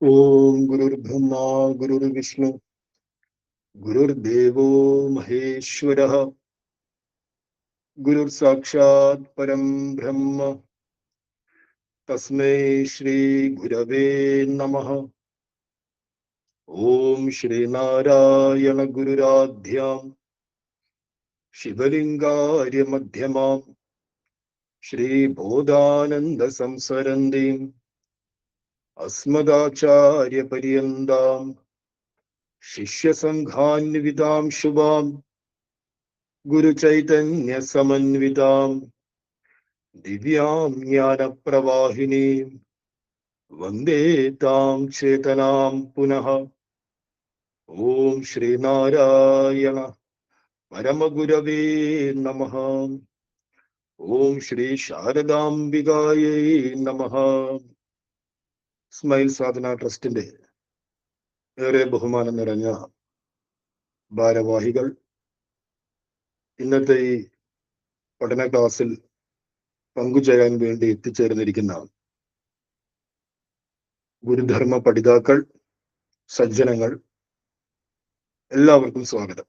ओम गुरुर्ब्रह्मा गुरुर्विष्णु गुरुर्देवो महेश्वरः गुरुर्साक्षात् परं ब्रह्म तस्मै श्री गुरवे नमः। ओम श्रीनारायण गुरुराध्यां शिवलिंगार्य मध्यमां श्रीबोधानंद संसरन्तीम् अस्मदाचार्य पर्यन्तां शिष्यसङ्घान्वितां शुभां गुरुचैतन्य समन्वितां दिव्यां ज्ञानप्रवाहिनीं वन्दे तां चेतनां पुनः। ओम श्रीनारायण परमगुरवे नमः। ओम श्री ശാരദാംബികായൈ നമഃ. സ്മൈൽ സാധന ട്രസ്റ്റിന്റെ ഏറെ ബഹുമാനം നിറഞ്ഞ ഭാരവാഹികൾ, ഇന്നത്തെ ഈ പഠന ക്ലാസ്സിൽ പങ്കുചേരാൻ വേണ്ടി എത്തിച്ചേർന്നിരിക്കുന്ന ഗുരുധർമ്മ പഠിതാക്കൾ, സജ്ജനങ്ങൾ, എല്ലാവർക്കും സ്വാഗതം.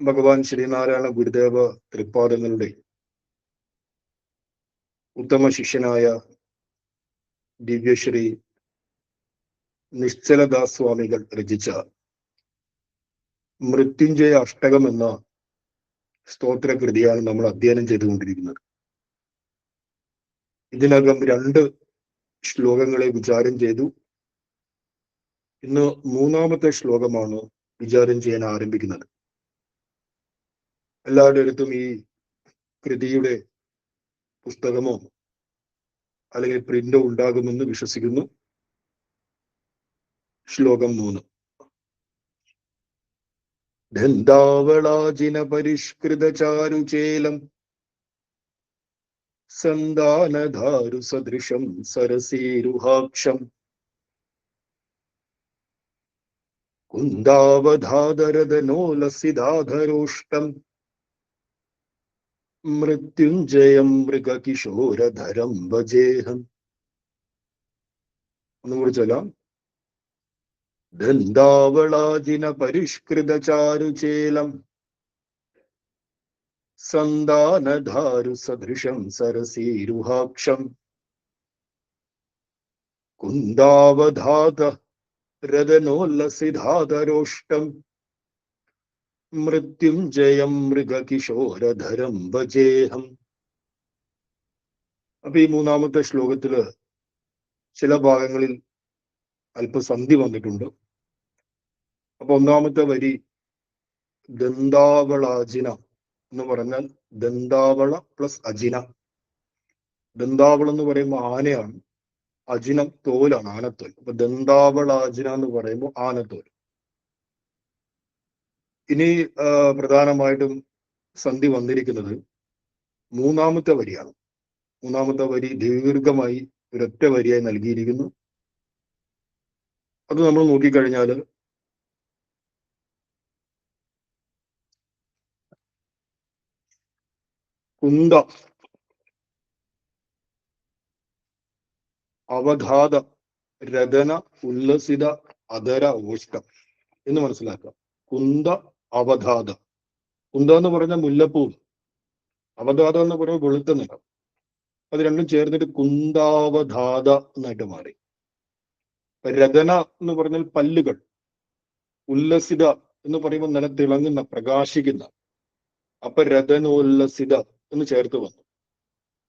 ഭഗവാൻ ശ്രീനാരായണ ഗുരുദേവ തൃപ്പാദങ്ങളുടെ ഉത്തമ ശിഷ്യനായ ദിവ്യശ്രീ നിശ്ചലദാസ് സ്വാമികൾ രചിച്ച മൃത്യുഞ്ജയ അഷ്ടകം എന്ന സ്തോത്രകൃതിയാണ് നമ്മൾ അധ്യയനം ചെയ്തുകൊണ്ടിരിക്കുന്നത്. ഇതിനകം 2 ശ്ലോകങ്ങളെ വിചാരം ചെയ്തു. ഇന്ന് 3-ാമത്തെ ശ്ലോകമാണ് വിചാരം ചെയ്യാൻ ആരംഭിക്കുന്നത്. എല്ലാവരുടെ അടുത്തും ഈ കൃതിയുടെ പുസ്തകമോ അല്ലെങ്കിൽ പ്രിന്റോ ഉണ്ടാകുമെന്ന് വിശ്വസിക്കുന്നു. ശ്ലോകം 3. ധന്താവളാജിന പരിഷ്കൃത ചാരുചേലം സന്ദാനധാരു സദൃശം സരസീരുഹാക്ഷം കുന്ദാവധാതരദനോലസിതാധരോഷ്ടം മൃത്യുഞ്ജയം മൃഗകിശോരധരം ഭജേഹം. ഒന്നുകൂടി ചൊല്ലാം. ദന്താവളാജിന പരിഷ്കൃത ചാരുചേലം സന്ദാനധാരു സദൃശം സരസീരുഹാക്ഷം കുന്ദാവധാത രദനോല്ലസിധാധരോഷ്ടം മൃത്യുഞ്ജയം മൃഗകിശോരധരം ഭജേഹം. അപ്പൊ ഈ 3-ാമത്തെ ശ്ലോകത്തില് ചില ഭാഗങ്ങളിൽ അല്പസന്ധി വന്നിട്ടുണ്ട്. അപ്പൊ 1-ാമത്തെ വരി ദന്താവളാജിന എന്ന് പറഞ്ഞാൽ ദന്താവള പ്ലസ് അജിന. ദന്താവളം എന്ന് പറയുമ്പോൾ ആനയാണ്, അജിനം തോലാണ്, ആനത്തോൽ. അപ്പൊ ദന്താവളാജിന എന്ന് പറയുമ്പോൾ ആനത്തോൽ. ഇനി പ്രധാനമായിട്ടും സന്ധി വന്നിരിക്കുന്നത് 3-ാമത്തെ വരിയാണ്. 3-ാമത്തെ വരി ദീർഘമായി ഒരൊറ്റ വരിയായി നൽകിയിരിക്കുന്നു. അത് നമ്മൾ നോക്കിക്കഴിഞ്ഞാൽ കുന്ദ അവധാത രതന ഉല്ലസിത അധര ഓഷ്ടം എന്ന് മനസ്സിലാക്കാം. കുന്ദ അവധാത. കുന്ദ എന്ന് പറഞ്ഞ മുല്ലപ്പൂ, അവധാത എന്ന് പറയുമ്പോൾ വെളുത്ത നിറം. അത് രണ്ടും ചേർന്നിട്ട് കുന്ദാവധാത എന്നായിട്ട് മാറി. രതന എന്ന് പറഞ്ഞാൽ പല്ലുകൾ, ഉല്ലസിത എന്ന് പറയുമ്പോൾ നല്ല തിളങ്ങുന്ന, പ്രകാശിക്കുന്ന. അപ്പൊ രതനോല്ലസിത എന്ന് ചേർത്ത് വന്നു.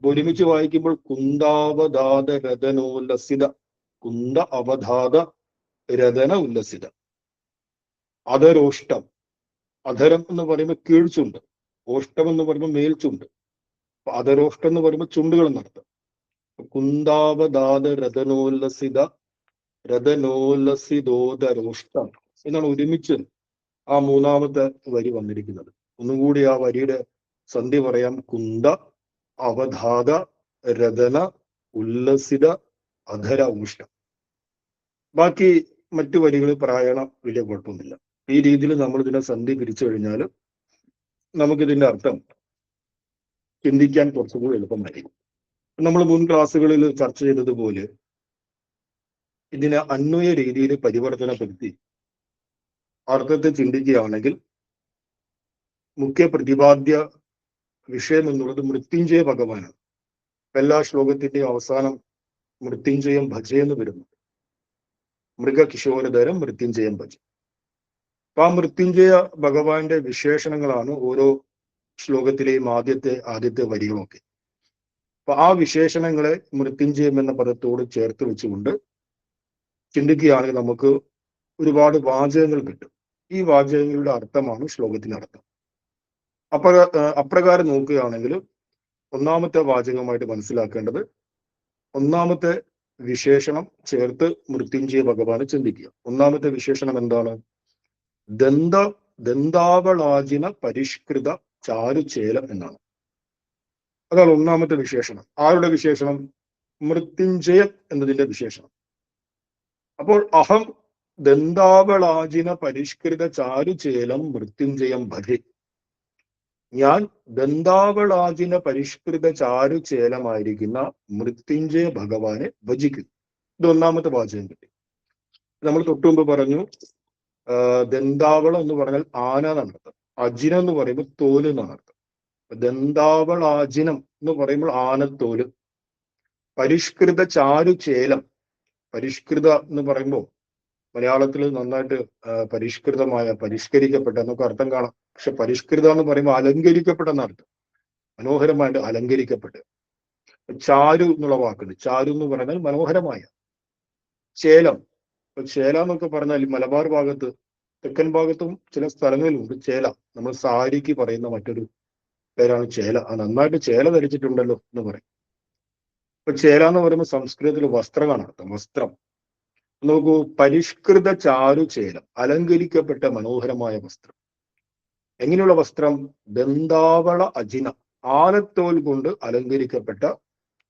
ഒരുമിച്ച് വായിക്കുമ്പോൾ കുന്ദാവധാത രതനോല്ലസിത, കുന്ദ അവധാത രതന ഉല്ലസിത. അധരോഷ്ടം. അധരം എന്ന് പറയുമ്പോൾ കീഴ്ചുണ്ട്, ഓഷ്ടം എന്ന് പറയുമ്പോൾ മേൽചുണ്ട്. അപ്പൊ അധരോഷ്ടം എന്ന് പറയുമ്പോൾ ചുണ്ടുകൾ എന്നർത്ഥം. കുന്ദാവധാത രതനോല്ലസിത രതനോല്ലസിതോദരോഷ്ടം എന്നാണ് ഒരുമിച്ച് ആ 3-ാമത്തെ വരി വന്നിരിക്കുന്നത്. ഒന്നുകൂടി ആ വരിയുടെ സന്ധി പറയാം. കുന്ദ അവധാത രതന ഉല്ലസിത അധര ഊഷ്ടം. ബാക്കി മറ്റു വരികൾ പ്രായണ വലിയ കുഴപ്പമൊന്നുമില്ല. ഈ രീതിയിൽ നമ്മൾ ഇതിനെ സന്ധി പിരിച്ചു കഴിഞ്ഞാൽ നമുക്കിതിന്റെ അർത്ഥം ചിന്തിക്കാൻ കുറച്ചുകൂടി എളുപ്പമായിരിക്കും. നമ്മൾ മുൻ ക്ലാസ്സുകളിൽ ചർച്ച ചെയ്തതുപോലെ ഇതിനെ അന്വയ രീതിയിൽ പരിവർത്തനപ്പെടുത്തി അർത്ഥത്തെ ചിന്തിക്കുകയാണെങ്കിൽ മുഖ്യ പ്രതിപാദ്യ വിഷയം എന്നുള്ളത് മൃത്യുഞ്ജയ ഭഗവാനാണ്. എല്ലാ ശ്ലോകത്തിന്റെയും അവസാനം മൃത്യുഞ്ജയം ഭജയെന്ന് വരുന്നു. മൃഗകിശോരധരം മൃത്യുഞ്ജയം ഭജ. അപ്പൊ ആ മൃത്യുഞ്ജയ ഭഗവാന്റെ വിശേഷണങ്ങളാണ് ഓരോ ശ്ലോകത്തിലെയും ആദ്യത്തെ വരികളൊക്കെ. അപ്പൊ ആ വിശേഷണങ്ങളെ മൃത്യുഞ്ജയം എന്ന പദത്തോട് ചേർത്ത് വെച്ചുകൊണ്ട് ചിന്തിക്കുകയാണെങ്കിൽ നമുക്ക് ഒരുപാട് വാചകങ്ങൾ കിട്ടും. ഈ വാചകങ്ങളുടെ അർത്ഥമാണ് ശ്ലോകത്തിന്റെ അർത്ഥം. അപ്രകാരം നോക്കുകയാണെങ്കിൽ ഒന്നാമത്തെ വാചകമായിട്ട് മനസ്സിലാക്കേണ്ടത് ഒന്നാമത്തെ വിശേഷണം ചേർത്ത് മൃത്യുഞ്ജയ ഭഗവാനെ ചിന്തിക്കുക. ഒന്നാമത്തെ വിശേഷണം എന്താണ്? ദന്താവളാജിന പരിഷ്കൃത ചാരുചേലം എന്നാണ്. അതാണ് ഒന്നാമത്തെ വിശേഷണം. ആരുടെ വിശേഷണം? മൃത്യുഞ്ജയം എന്നതിന്റെ വിശേഷണം. അപ്പോൾ അഹം ദന്താവളാജിന പരിഷ്കൃത ചാരുചേലം മൃത്യുഞ്ജയം ഭജെ. ഞാൻ ദന്താവളാജിന പരിഷ്കൃത ചാരുചേലമായിരിക്കുന്ന മൃത്യുഞ്ജയ ഭഗവാനെ ഭജിക്കുന്നു. ഇത് ഒന്നാമത്തെ വാചകം കിട്ടി. നമ്മൾ തൊട്ടുമുമ്പ് പറഞ്ഞു ദന്താവളം എന്ന് പറഞ്ഞാൽ ആന എന്നാണ് അർത്ഥം. അജിനം എന്ന് പറയുമ്പോൾ തോല് എന്നാണ് അർത്ഥം. ദന്താവളാജിനം എന്ന് പറയുമ്പോൾ ആനത്തോല്. പരിഷ്കൃത ചാരുചേലം, പരിഷ്കൃത എന്ന് പറയുമ്പോൾ മലയാളത്തിൽ നന്നായിട്ട് പരിഷ്കരിക്കപ്പെട്ട എന്നൊക്കെ അർത്ഥം കാണാം. പക്ഷെ പരിഷ്കൃത എന്ന് പറയുമ്പോൾ അലങ്കരിക്കപ്പെട്ടെന്ന അർത്ഥം. മനോഹരമായിട്ട് അലങ്കരിക്കപ്പെട്ട്. ചാരു എന്നുള്ള വാക്കുണ്ട്. ചാരു എന്ന് പറഞ്ഞാൽ മനോഹരമായ. ചേലം, ചേല എന്നൊക്കെ പറഞ്ഞാൽ മലബാർ ഭാഗത്ത്, തെക്കൻ ഭാഗത്തും ചില സ്ഥലങ്ങളിലുണ്ട് ചേല. നമ്മൾ സാരിക്ക് പറയുന്ന മറ്റൊരു പേരാണ് ചേല. നന്നായിട്ട് ചേല ധരിച്ചിട്ടുണ്ടല്ലോ എന്ന് പറയും. ഇപ്പൊ ചേല എന്ന് പറയുമ്പോൾ സംസ്കൃതത്തിൽ വസ്ത്രമാണ് അർത്ഥം. വസ്ത്രം നോക്കൂ. പരിഷ്കൃത ചാരുചേലം, അലങ്കരിക്കപ്പെട്ട മനോഹരമായ വസ്ത്രം. എങ്ങനെയുള്ള വസ്ത്രം? ദന്താവള അജിന, ആനത്തോൽ കൊണ്ട് അലങ്കരിക്കപ്പെട്ട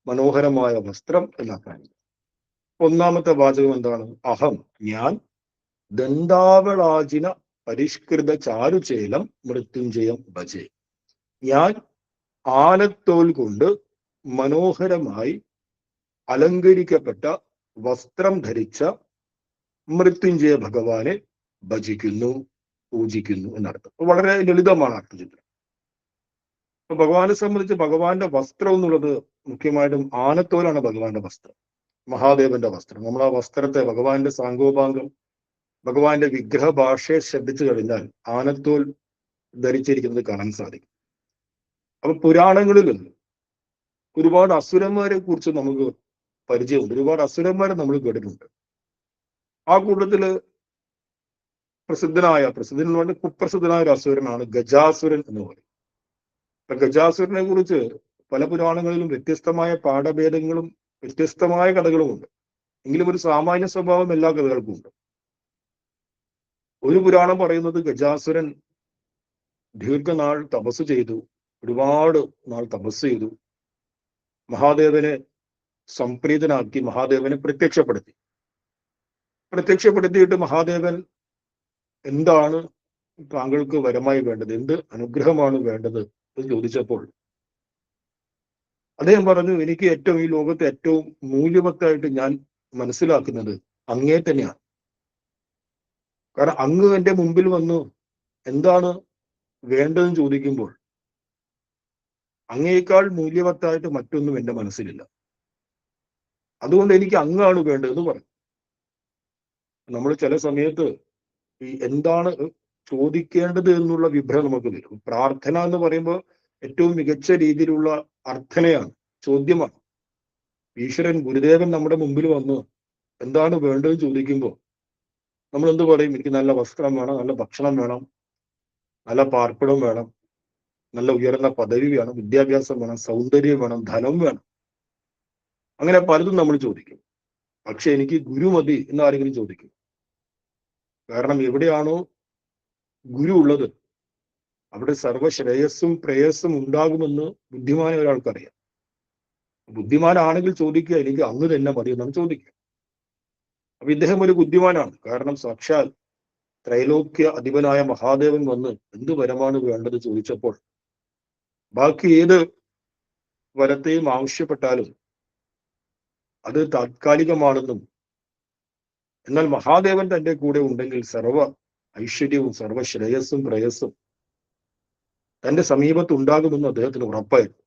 മനോഹരമായ വസ്ത്രം എന്നാണ്. ഒന്നാമത്തെ വാചകം എന്താണ്? അഹം, ഞാൻ ദന്താവളാജിന പരിഷ്കൃത ചാരുചേലം മൃത്യുഞ്ജയം ഭജേ. ഞാൻ ആനത്തോൽ കൊണ്ട് മനോഹരമായി അലങ്കരിക്കപ്പെട്ട വസ്ത്രം ധരിച്ച മൃത്യുഞ്ജയ ഭഗവാനെ ഭജിക്കുന്നു, പൂജിക്കുന്നു എന്നർത്ഥം. വളരെ ലളിതമാണ് അർത്ഥചിത്രം. അപ്പൊ ഭഗവാനെ സംബന്ധിച്ച് ഭഗവാന്റെ വസ്ത്രം എന്നുള്ളത് മുഖ്യമായിട്ടും ആനത്തോലാണ് ഭഗവാന്റെ വസ്ത്രം, മഹാദേവന്റെ വസ്ത്രം. നമ്മൾ ആ വസ്ത്രത്തെ, ഭഗവാന്റെ സാങ്കോപാംഗം, ഭഗവാന്റെ വിഗ്രഹ ഭാഷയെ ശ്രദ്ധിച്ചു കഴിഞ്ഞാൽ ആനത്തോൽ ധരിച്ചിരിക്കുന്നത് കാണാൻ സാധിക്കും. അപ്പൊ പുരാണങ്ങളിൽ ഒരുപാട് അസുരന്മാരെ കുറിച്ച് നമുക്ക് പരിചയമുണ്ട്. ഒരുപാട് അസുരന്മാരെ നമ്മൾ കേട്ടിട്ടുണ്ട്. ആ കൂട്ടത്തില് പ്രസിദ്ധൻ പറഞ്ഞ കുപ്രസിദ്ധനായ ഒരു അസുരനാണ് ഗജാസുരൻ എന്ന് പറയും. അപ്പൊ ഗജാസുരനെ കുറിച്ച് പല പുരാണങ്ങളിലും വ്യത്യസ്തമായ പാഠഭേദങ്ങളും വ്യത്യസ്തമായ കഥകളുമുണ്ട്. എങ്കിലും ഒരു സാമാന്യ സ്വഭാവം എല്ലാ കഥകൾക്കും ഉണ്ട്. ഒരു പുരാണം പറയുന്നത് ഗജാസുരൻ ദീർഘനാൾ തപസ് ചെയ്തു, ഒരുപാട് നാൾ തപസ് ചെയ്തു, മഹാദേവനെ സംപ്രീതനാക്കി, മഹാദേവനെ പ്രത്യക്ഷപ്പെടുത്തിയിട്ട് മഹാദേവൻ എന്താണ് താങ്കൾക്ക് വരമായി വേണ്ടത്, എന്ത് അനുഗ്രഹമാണ് വേണ്ടത് എന്ന് ചോദിച്ചപ്പോൾ അദ്ദേഹം പറഞ്ഞു, എനിക്ക് ഈ ലോകത്തെ ഏറ്റവും മൂല്യവത്തായിട്ട് ഞാൻ മനസ്സിലാക്കുന്നത് അങ്ങേ തന്നെയാണ്. കാരണം അങ്ങ് എൻ്റെ മുമ്പിൽ വന്നു എന്താണ് വേണ്ടതെന്ന് ചോദിക്കുമ്പോൾ അങ്ങേക്കാൾ മൂല്യവത്തായിട്ട് മറ്റൊന്നും എൻ്റെ മനസ്സിലില്ല. അതുകൊണ്ട് എനിക്ക് അങ്ങാണ് വേണ്ടതെന്ന് പറഞ്ഞു. നമ്മൾ ചില സമയത്ത് എന്താണ് ചോദിക്കേണ്ടത് എന്നുള്ള വിഭ്രം നമുക്ക് വരും. പ്രാർത്ഥന എന്ന് പറയുമ്പോൾ ഏറ്റവും മികച്ച രീതിയിലുള്ള അർത്ഥനയാണ്, ചോദ്യമാണ്. ഈശ്വരൻ, ഗുരുദേവൻ നമ്മുടെ മുമ്പിൽ വന്ന് എന്താണ് വേണ്ടതെന്ന് ചോദിക്കുമ്പോൾ നമ്മൾ എന്ത് പറയും? എനിക്ക് നല്ല വസ്ത്രം വേണം, നല്ല ഭക്ഷണം വേണം, നല്ല പാർപ്പിടം വേണം, നല്ല ഉയർന്ന പദവി വേണം, വിദ്യാഭ്യാസം വേണം, സൗന്ദര്യം വേണം, ധനം വേണം. അങ്ങനെ പലതും നമ്മൾ ചോദിക്കും. പക്ഷെ എനിക്ക് ഗുരു മതി എന്ന് ആരെങ്കിലും ചോദിക്കും. കാരണം എവിടെയാണോ ഗുരു ഉള്ളത് അവിടെ സർവശ്രേയസ്സും പ്രേയസ്സും ഉണ്ടാകുമെന്ന് ബുദ്ധിമാനായ ഒരാൾക്കറിയാം. ബുദ്ധിമാനാണെങ്കിൽ ചോദിക്കുക, എനിക്ക് അങ്ങ് തന്നെ മതി എന്നാണ് ചോദിക്കുക. അപ്പൊ ഇദ്ദേഹം ഒരു ബുദ്ധിമാനാണ്. കാരണം സാക്ഷാൽ ത്രൈലോക്യ അധിപനായ മഹാദേവൻ വന്ന് എന്ത് വരമാണ് വേണ്ടത് ചോദിച്ചപ്പോൾ ബാക്കി ഏത് വരത്തെയും ആവശ്യപ്പെട്ടാലും അത് താത്കാലികമാണെന്നും എന്നാൽ മഹാദേവൻ തന്റെ കൂടെ ഉണ്ടെങ്കിൽ സർവ ഐശ്വര്യവും സർവ ശ്രേയസ്സും പ്രയസ്സും തന്റെ സമീപത്ത് ഉണ്ടാകുമെന്ന് അദ്ദേഹത്തിന് ഉറപ്പായിരുന്നു.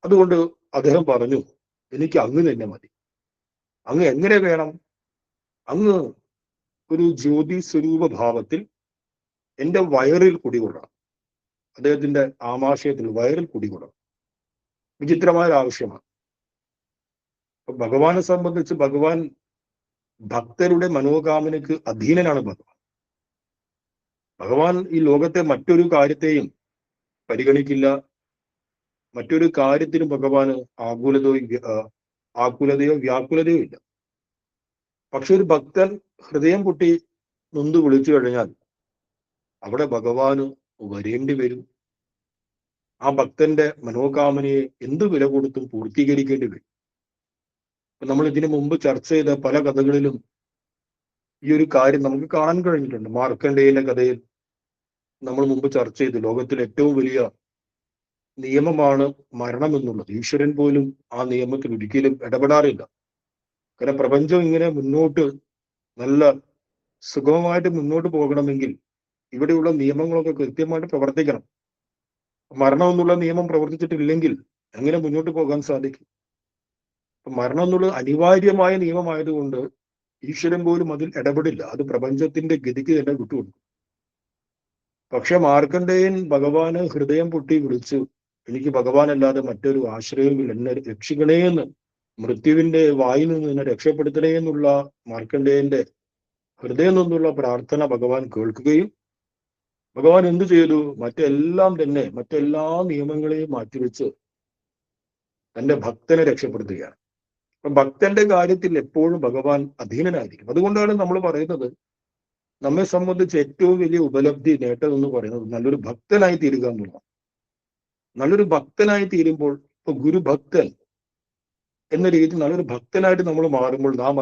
അതുകൊണ്ട് അദ്ദേഹം പറഞ്ഞു, എനിക്ക് അങ്ങ് തന്നെ മതി. അങ്ങ് എങ്ങനെ വേണം? അങ്ങ് ഒരു ജ്യോതി സ്വരൂപ ഭാവത്തിൽ എന്റെ വയറിൽ കുടികൊള്ളണം. അദ്ദേഹത്തിന്റെ ആമാശയത്തിൽ വയറിൽ കുടികൊള്ളണം. വിചിത്രമായ ഒരു ആവശ്യമാണ്. അപ്പൊ ഭഗവാനെ സംബന്ധിച്ച് ഭഗവാൻ ഭക്തരുടെ മനോകാമനയ്ക്ക് അധീനനാണ് ഭഗവാൻ. ഭഗവാൻ ഈ ലോകത്തെ മറ്റൊരു കാര്യത്തെയും പരിഗണിക്കില്ല. മറ്റൊരു കാര്യത്തിനും ഭഗവാന് ആകുലതയോ വ്യാകുലതയോ ഇല്ല. പക്ഷെ ഒരു ഭക്തൻ ഹൃദയം പൊട്ടി നൊന്ത് വിളിച്ചു കഴിഞ്ഞാൽ അവിടെ ഭഗവാന് വരേണ്ടി വരും. ആ ഭക്തന്റെ മനോകാമനയെ എന്ത് വില കൊടുത്തും പൂർത്തീകരിക്കേണ്ടി വരും. നമ്മൾ ഇതിനു മുമ്പ് ചർച്ച ചെയ്ത പല കഥകളിലും ഈ ഒരു കാര്യം നമുക്ക് കാണാൻ കഴിഞ്ഞിട്ടുണ്ട്. മാർക്കണ്ഡേയന്റെ കഥയിൽ നമ്മൾ മുമ്പ് ചർച്ച ചെയ്തു. ലോകത്തിലെ ഏറ്റവും വലിയ നിയമമാണ് മരണം എന്നുള്ളത്. ഈശ്വരൻ പോലും ആ നിയമത്തിൽ ഒരിക്കലും ഇടപെടാറില്ല. കാരണം പ്രപഞ്ചം ഇങ്ങനെ മുന്നോട്ട് നല്ല സുഗമമായിട്ട് മുന്നോട്ട് പോകണമെങ്കിൽ ഇവിടെയുള്ള നിയമങ്ങളൊക്കെ കൃത്യമായിട്ട് പ്രവർത്തിക്കണം. മരണം എന്നുള്ള നിയമം പ്രവർത്തിച്ചിട്ടില്ലെങ്കിൽ എങ്ങനെ മുന്നോട്ട് പോകാൻ സാധിക്കും? മരണം എന്നുള്ളത് അനിവാര്യമായ നിയമമായതുകൊണ്ട് ഈശ്വരൻ പോലും അതിൽ ഇടപെടില്ല. അത് പ്രപഞ്ചത്തിന്റെ ഗതിക്ക് തന്നെ വിട്ടുകൊടുക്കും. പക്ഷെ മാർക്കണ്ഡേയൻ ഭഗവാന് ഹൃദയം പൊട്ടി വിളിച്ചു, എനിക്ക് ഭഗവാനല്ലാതെ മറ്റൊരു ആശ്രയവുമില്ല, എന്നെ രക്ഷിക്കണേ എന്ന്, മൃത്യുവിന്റെ വായിൽ നിന്ന് എന്നെ രക്ഷപ്പെടുത്തണേ എന്നുള്ള മാർക്കണ്ഡേയന്റെ ഹൃദയം നിന്നുള്ള പ്രാർത്ഥന ഭഗവാൻ കേൾക്കുകയും ഭഗവാൻ എന്തു ചെയ്തു? മറ്റെല്ലാ നിയമങ്ങളെയും മാറ്റിവെച്ച് തന്റെ ഭക്തനെ രക്ഷപ്പെടുത്തുകയാണ്. അപ്പൊ ഭക്തന്റെ കാര്യത്തിൽ എപ്പോഴും ഭഗവാൻ അധീനനായിരിക്കും. അതുകൊണ്ടാണ് നമ്മൾ പറയുന്നത്, നമ്മെ സംബന്ധിച്ച് ഏറ്റവും വലിയ ഉപലബ്ധി നേട്ടം എന്ന് പറയുന്നത് നല്ലൊരു ഭക്തനായി തീരുക എന്നുള്ളതാണ്. നല്ലൊരു ഭക്തനായി തീരുമ്പോൾ, ഇപ്പൊ ഗുരുഭക്തൻ എന്ന രീതിയിൽ നല്ലൊരു ഭക്തനായിട്ട് നമ്മൾ മാറുമ്പോൾ നാം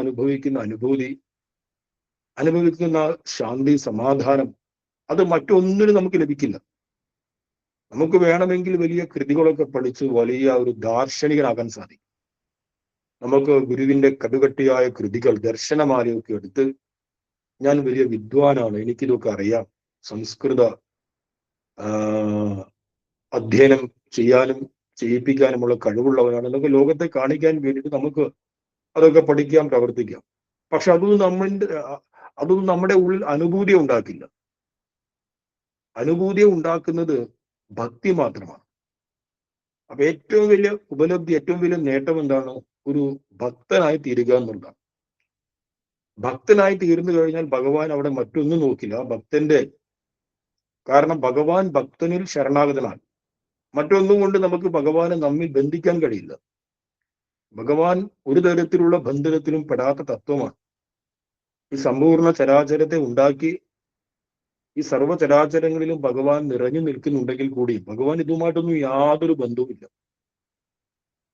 അനുഭവിക്കുന്ന ശാന്തി, സമാധാനം, അത് മറ്റൊന്നിനും നമുക്ക് ലഭിക്കില്ല. നമുക്ക് വേണമെങ്കിൽ വലിയ കൃതികളൊക്കെ പഠിച്ച് വലിയ ഒരു ദാർശനികനാകാൻ സാധിക്കും. നമുക്ക് ഗുരുവിന്റെ കടുകട്ടിയായ കൃതികൾ, ദർശനമാലയൊക്കെ എടുത്ത് ഞാൻ വലിയ വിദ്വാനാണ്, എനിക്കിതൊക്കെ അറിയാം, സംസ്കൃത അധ്യയനം ചെയ്യാനും ചെയ്യിപ്പിക്കാനുമുള്ള കഴിവുള്ളവരാണ് എന്നൊക്കെ ലോകത്തെ കാണിക്കാൻ വേണ്ടിയിട്ട് നമുക്ക് അതൊക്കെ പഠിക്കാം, പ്രവർത്തിക്കാം. പക്ഷെ അതൊന്നും നമ്മുടെ ഉള്ളിൽ അനുഭൂതി ഉണ്ടാക്കില്ല. അനുഭൂതി ഉണ്ടാക്കുന്നത് ഭക്തി മാത്രമാണ്. അപ്പൊ ഏറ്റവും വലിയ ഉപലബ്ധി, ഏറ്റവും വലിയ നേട്ടം എന്താണ്? ഒരു ഭക്തനായി തീരുക എന്നുള്ളതാണ്. ഭക്തനായി തീർന്നു കഴിഞ്ഞാൽ ഭഗവാൻ അവിടെ മറ്റൊന്നും നോക്കില്ല. കാരണം ഭഗവാൻ ഭക്തനിൽ ശരണാഗതനാണ്. മറ്റൊന്നും കൊണ്ട് നമുക്ക് ഭഗവാനെ നമ്മിൽ ബന്ധിക്കാൻ കഴിയില്ല. ഭഗവാൻ ഒരു തരത്തിലുള്ള ബന്ധനത്തിലും പെടാത്ത തത്വമാണ്. ഈ സമ്പൂർണ്ണ ചരാചരത്തെ ഉണ്ടാക്കി ഈ സർവ്വചരാചരങ്ങളിലും ഭഗവാൻ നിറഞ്ഞു നിൽക്കുന്നുണ്ടെങ്കിൽ കൂടി ഭഗവാൻ ഇതുമായിട്ടൊന്നും യാതൊരു ബന്ധവുമില്ല.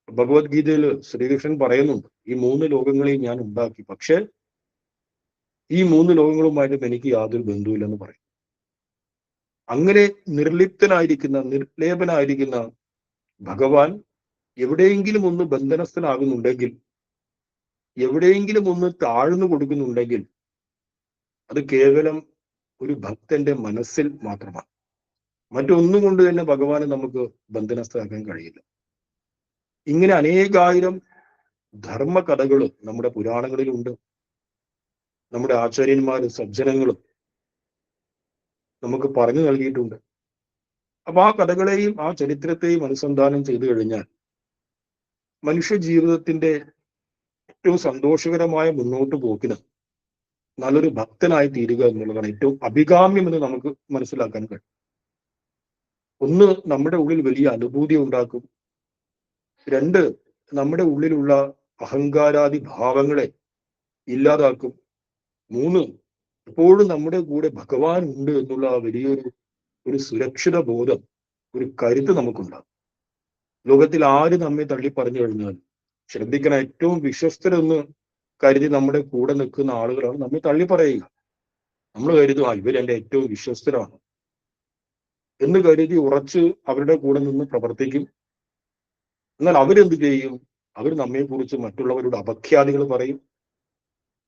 ഭഗവത്ഗീതയിൽ ശ്രീകൃഷ്ണൻ പറയുന്നുണ്ട്, ഈ 3 ലോകങ്ങളെയും ഞാൻ ഉണ്ടാക്കി, പക്ഷെ ഈ 3 ലോകങ്ങളുമായിട്ടും എനിക്ക് യാതൊരു ബന്ധവുമില്ലെന്ന് പറയും. അങ്ങനെ നിർലേപനായിരിക്കുന്ന ഭഗവാൻ എവിടെയെങ്കിലും ഒന്ന് ബന്ധനസ്ഥനാകുന്നുണ്ടെങ്കിൽ, എവിടെയെങ്കിലും ഒന്ന് താഴ്ന്നു കൊടുക്കുന്നുണ്ടെങ്കിൽ അത് കേവലം ഒരു ഭക്തന്റെ മനസ്സിൽ മാത്രമാണ്. മറ്റൊന്നും കൊണ്ട് തന്നെ ഭഗവാനെ നമുക്ക് ബന്ധനസ്ഥനാക്കാൻ കഴിയില്ല. ഇങ്ങനെ അനേകായിരം ധർമ്മകഥകൾ നമ്മുടെ പുരാണങ്ങളിലുണ്ട്. നമ്മുടെ ആചാര്യന്മാരും സജ്ജനങ്ങളും നമുക്ക് പറഞ്ഞു നൽകിയിട്ടുണ്ട്. അപ്പൊ ആ കഥകളെയും ആ ചരിത്രത്തെയും അനുസന്ധാനം ചെയ്തു കഴിഞ്ഞാൽ മനുഷ്യ ജീവിതത്തിന്റെ ഏറ്റവും സന്തോഷകരമായ മുന്നോട്ട് പോക്കിന് നല്ലൊരു ഭക്തനായി തീരുക എന്നുള്ളതാണ് ഏറ്റവും അഭികാമ്യം എന്ന് നമുക്ക് മനസ്സിലാക്കാൻ കഴിയും. ഒന്ന്, നമ്മുടെ ഉള്ളിൽ വലിയ അനുഭൂതി ഉണ്ടാക്കും. 2, നമ്മുടെ ഉള്ളിലുള്ള അഹങ്കാരാദി ഭാവങ്ങളെ ഇല്ലാതാക്കും. 3, എപ്പോഴും നമ്മുടെ കൂടെ ഭഗവാൻ ഉണ്ട് എന്നുള്ള വലിയൊരു സുരക്ഷിത ബോധം, ഒരു കരുത്ത് നമുക്കുണ്ടാകും. ലോകത്തിൽ ആര് നമ്മെ തള്ളി പറഞ്ഞു കഴിഞ്ഞാൽ ശ്രദ്ധിക്കണം, ഏറ്റവും വിശ്വസ്തരെന്ന് കരുതി നമ്മുടെ കൂടെ നിൽക്കുന്ന ആളുകളാണ് നമ്മെ തള്ളി പറയുക. നമ്മൾ കരുതും, ഇവരെന്റെ ഏറ്റവും വിശ്വസ്തരാണ് എന്ന് കരുതി ഉറച്ച് അവരുടെ കൂടെ നിന്ന് പ്രവർത്തിക്കും. എന്നാൽ അവരെന്ത് ചെയ്യും? അവർ നമ്മെ കുറിച്ച് മറ്റുള്ളവരുടെ അപഖ്യാതികൾ പറയും.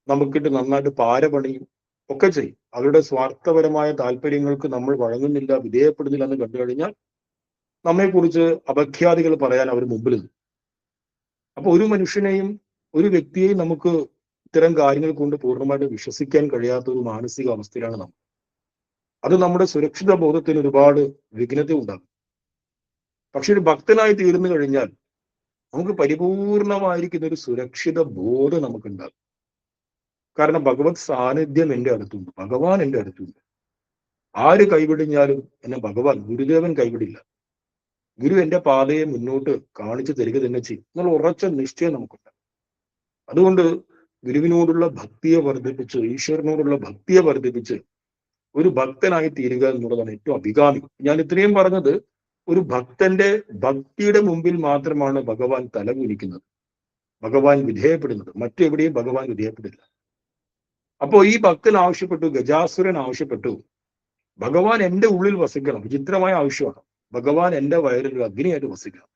നമുക്കിട്ട് നന്നായിട്ട് പാര പണിയും ഒക്കെ ചെയ്യും. അവരുടെ സ്വാർത്ഥപരമായ താല്പര്യങ്ങൾക്ക് നമ്മൾ വഴങ്ങുന്നില്ല, വിധേയപ്പെടുന്നില്ല എന്ന് കണ്ടു കഴിഞ്ഞാൽ നമ്മെക്കുറിച്ച് അപഖ്യാതികൾ പറയാൻ അവർ മുമ്പിൽ നിൽക്കും. അപ്പൊ ഒരു മനുഷ്യനെയും ഒരു വ്യക്തിയെയും നമുക്ക് ഇത്തരം കാര്യങ്ങൾ കൊണ്ട് പൂർണ്ണമായിട്ട് വിശ്വസിക്കാൻ കഴിയാത്ത ഒരു മാനസിക അവസ്ഥയിലാണ് നമ്മൾ. അത് നമ്മുടെ സുരക്ഷിത ബോധത്തിന് ഒരുപാട് വിഘ്നത ഉണ്ടാകും. പക്ഷെ ഒരു ഭക്തനായി തീർന്നു കഴിഞ്ഞാൽ നമുക്ക് പരിപൂർണമായിരിക്കുന്ന ഒരു സുരക്ഷിത ബോധം നമുക്കുണ്ടാകും. കാരണം ഭഗവത് സാന്നിധ്യം എൻ്റെ അടുത്തുണ്ട്, ഭഗവാൻ എൻ്റെ അടുത്തുണ്ട്. ആര് കൈവിടിഞ്ഞാലും എന്നെ ഭഗവാൻ ഗുരുദേവൻ കൈവിടില്ല. ഗുരു എന്റെ പാതയെ മുന്നോട്ട് കാണിച്ചു തരിക തന്നെ ചെയ്യും എന്നുള്ള ഉറച്ച നിശ്ചയം നമുക്കുണ്ട്. അതുകൊണ്ട് ഗുരുവിനോടുള്ള ഭക്തിയെ വർദ്ധിപ്പിച്ച്, ഈശ്വരനോടുള്ള ഭക്തിയെ വർദ്ധിപ്പിച്ച് ഒരു ഭക്തനായി തീരുക എന്നുള്ളതാണ് ഏറ്റവും അഭികാമ്യം. ഞാൻ ഇത്രയും പറഞ്ഞത് ഒരു ഭക്തന്റെ ഭക്തിയുടെ മുമ്പിൽ മാത്രമാണ് ഭഗവാൻ തലകുനിക്കുന്നത്, ഭഗവാൻ വിധേയപ്പെടുന്നത്. മറ്റെവിടെയും ഭഗവാൻ വിധേയപ്പെടില്ല. അപ്പോ ഈ ഭക്തൻ ആവശ്യപ്പെട്ടു, ഗജാസുരൻ ആവശ്യപ്പെട്ടു, ഭഗവാൻ എന്റെ ഉള്ളിൽ വസിക്കണം. വിചിത്രമായ ആവശ്യമാണ്. ഭഗവാൻ എന്റെ വയറിൽ ഒരു അഗ്നിയായിട്ട് വസിക്കണം.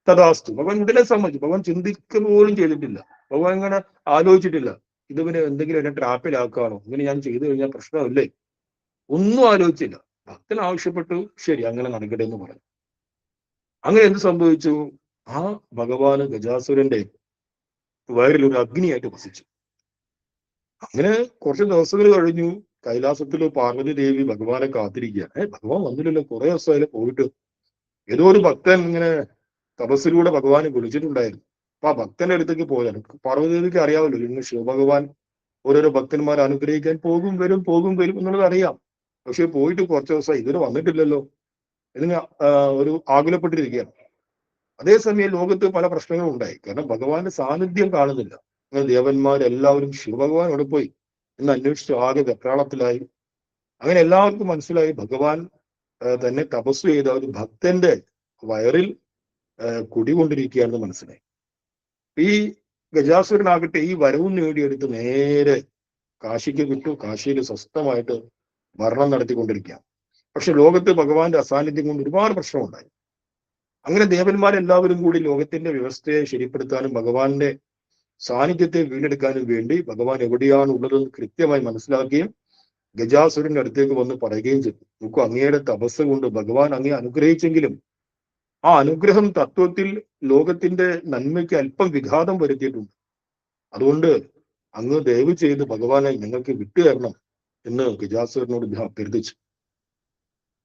തഥാസ്തു. ഭഗവാൻ ഉടനെ സമ്മതിച്ചു. ഭഗവാൻ ചിന്തിക്കുക പോലും ചെയ്തിട്ടില്ല. ഭഗവാൻ ഇങ്ങനെ ആലോചിച്ചിട്ടില്ല, ഇതിന് എന്തെങ്കിലും എന്നെ ട്രാപ്പിലാക്കാണോ, ഇങ്ങനെ ഞാൻ ചെയ്തു കഴിഞ്ഞാൽ പ്രശ്നമല്ലേ, ഒന്നും ആലോചിച്ചില്ല. ഭക്തൻ ആവശ്യപ്പെട്ടു, ശരി അങ്ങനെ നടക്കട്ടെ എന്ന് പറഞ്ഞു. അങ്ങനെ എന്ത് സംഭവിച്ചു? ആ ഭഗവാന് ഗജാസുരന്റെ വയറിൽ ഒരു അഗ്നിയായിട്ട് വസിച്ചു. അങ്ങനെ കുറച്ച് ദിവസങ്ങൾ കഴിഞ്ഞു. കൈലാസത്തിൽ പാർവതി ദേവി ഭഗവാനെ കാത്തിരിക്കുക. ഭഗവാൻ വന്നില്ലല്ലോ, കുറെ ദിവസമായാലും പോയിട്ട്. ഏതോ ഒരു ഭക്തൻ ഇങ്ങനെ തപസ്സിലൂടെ ഭഗവാനെ വിളിച്ചിട്ടുണ്ടായിരുന്നു. അപ്പൊ ആ ഭക്തന്റെ അടുത്തേക്ക് പോയാണ്. പാർവതി ദേവിക്ക് അറിയാമല്ലോ, ഇന്ന് ശിവഭഗവാൻ ഓരോരോ ഭക്തന്മാരെ അനുഗ്രഹിക്കാൻ പോകും വരും എന്നുള്ളത് അറിയാം. പക്ഷെ പോയിട്ട് കുറച്ച് ദിവസം ഇതുവരെ വന്നിട്ടില്ലല്ലോ ഇതിന് ഒരു ആകുലപ്പെട്ടിരിക്കുകയാണ്. അതേസമയം ലോകത്ത് പല പ്രശ്നങ്ങളും ഉണ്ടായി. കാരണം ഭഗവാന്റെ സാന്നിധ്യം കാണുന്നില്ല. അങ്ങനെ ദേവന്മാരെല്ലാവരും ശിവഭഗവാനോട് പോയി എന്ന് അന്വേഷിച്ച് ആകെ വെപ്രാളത്തിലായി. അങ്ങനെ എല്ലാവർക്കും മനസ്സിലായി ഭഗവാൻ തന്നെ തപസ് ചെയ്ത ഒരു ഭക്തന്റെ വയറിൽ കുടികൊണ്ടിരിക്കുകയാണെന്ന് മനസ്സിലായി. ഈ ഗജാസുരനാകട്ടെ ഈ വരവും നേടിയെടുത്ത് നേരെ കാശിക്ക് വിട്ടു. കാശിയിൽ സ്വസ്ഥമായിട്ട് ഭരണം നടത്തിക്കൊണ്ടിരിക്കുകയാണ്. പക്ഷെ ലോകത്ത് ഭഗവാന്റെ അസാന്നിധ്യം കൊണ്ട് ഒരുപാട് പ്രശ്നമുണ്ടായി. അങ്ങനെ ദേവന്മാരെല്ലാവരും കൂടി ലോകത്തിന്റെ വ്യവസ്ഥയെ ശരിപ്പെടുത്താനും ഭഗവാന്റെ സാന്നിധ്യത്തെ വീണ്ടെടുക്കാനും വേണ്ടി ഭഗവാൻ എവിടെയാണ് ഉള്ളതെന്ന് കൃത്യമായി മനസ്സിലാക്കുകയും ഗജാസുരന്റെ അടുത്തേക്ക് വന്ന് പറയുകയും ചെയ്തു. നോക്കൂ, അങ്ങയുടെ തപസ് കൊണ്ട് ഭഗവാൻ അങ്ങയെ അനുഗ്രഹിച്ചെങ്കിലും ആ അനുഗ്രഹം തത്വത്തിൽ ലോകത്തിന്റെ നന്മയ്ക്ക് അല്പം വിഘാതം വരുത്തിയിട്ടുണ്ട്. അതുകൊണ്ട് അങ്ങ് ദയവ് ചെയ്ത് ഭഗവാനെ ഞങ്ങൾക്ക് വിട്ടുതരണം എന്ന് ഗജാസുരനോട് അഭ്യർത്ഥിച്ചു.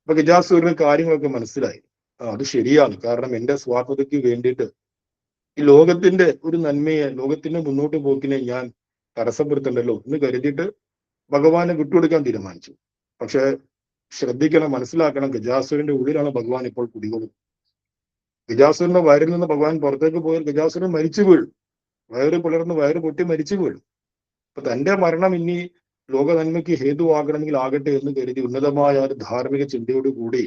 അപ്പൊ ഗജാസുരന് കാര്യങ്ങളൊക്കെ മനസ്സിലായി. അത് ശരിയാണ്. കാരണം എന്റെ സ്വാർത്ഥതയ്ക്ക് വേണ്ടിയിട്ട് ഈ ലോകത്തിന്റെ ഒരു നന്മയെ, ലോകത്തിന്റെ മുന്നോട്ട് പോക്കിനെ ഞാൻ തടസ്സപ്പെടുത്തണ്ടല്ലോ എന്ന് കരുതിയിട്ട് ഭഗവാനെ വിട്ടുകൊടുക്കാൻ തീരുമാനിച്ചു. പക്ഷെ ശ്രദ്ധിക്കണം, മനസ്സിലാക്കണം, ഗജാസുരന്റെ ഉള്ളിലാണ് ഭഗവാൻ ഇപ്പോൾ കുടികൊള്ളുന്നത്. ഗജാസുരന്റെ വയറിൽ നിന്ന് ഭഗവാൻ പുറത്തേക്ക് പോയാൽ ഗജാസുരൻ മരിച്ചു വീഴും. വയറ് പിളർന്ന് വയറ് പൊട്ടി മരിച്ചു വീഴും. അപ്പൊ തന്റെ മരണം ഇനി ലോക നന്മയ്ക്ക് ഹേതുവാകണമെങ്കിൽ ആകട്ടെ എന്ന് കരുതി ഉന്നതമായ ഒരു ധാർമ്മിക ചിന്തയോടുകൂടി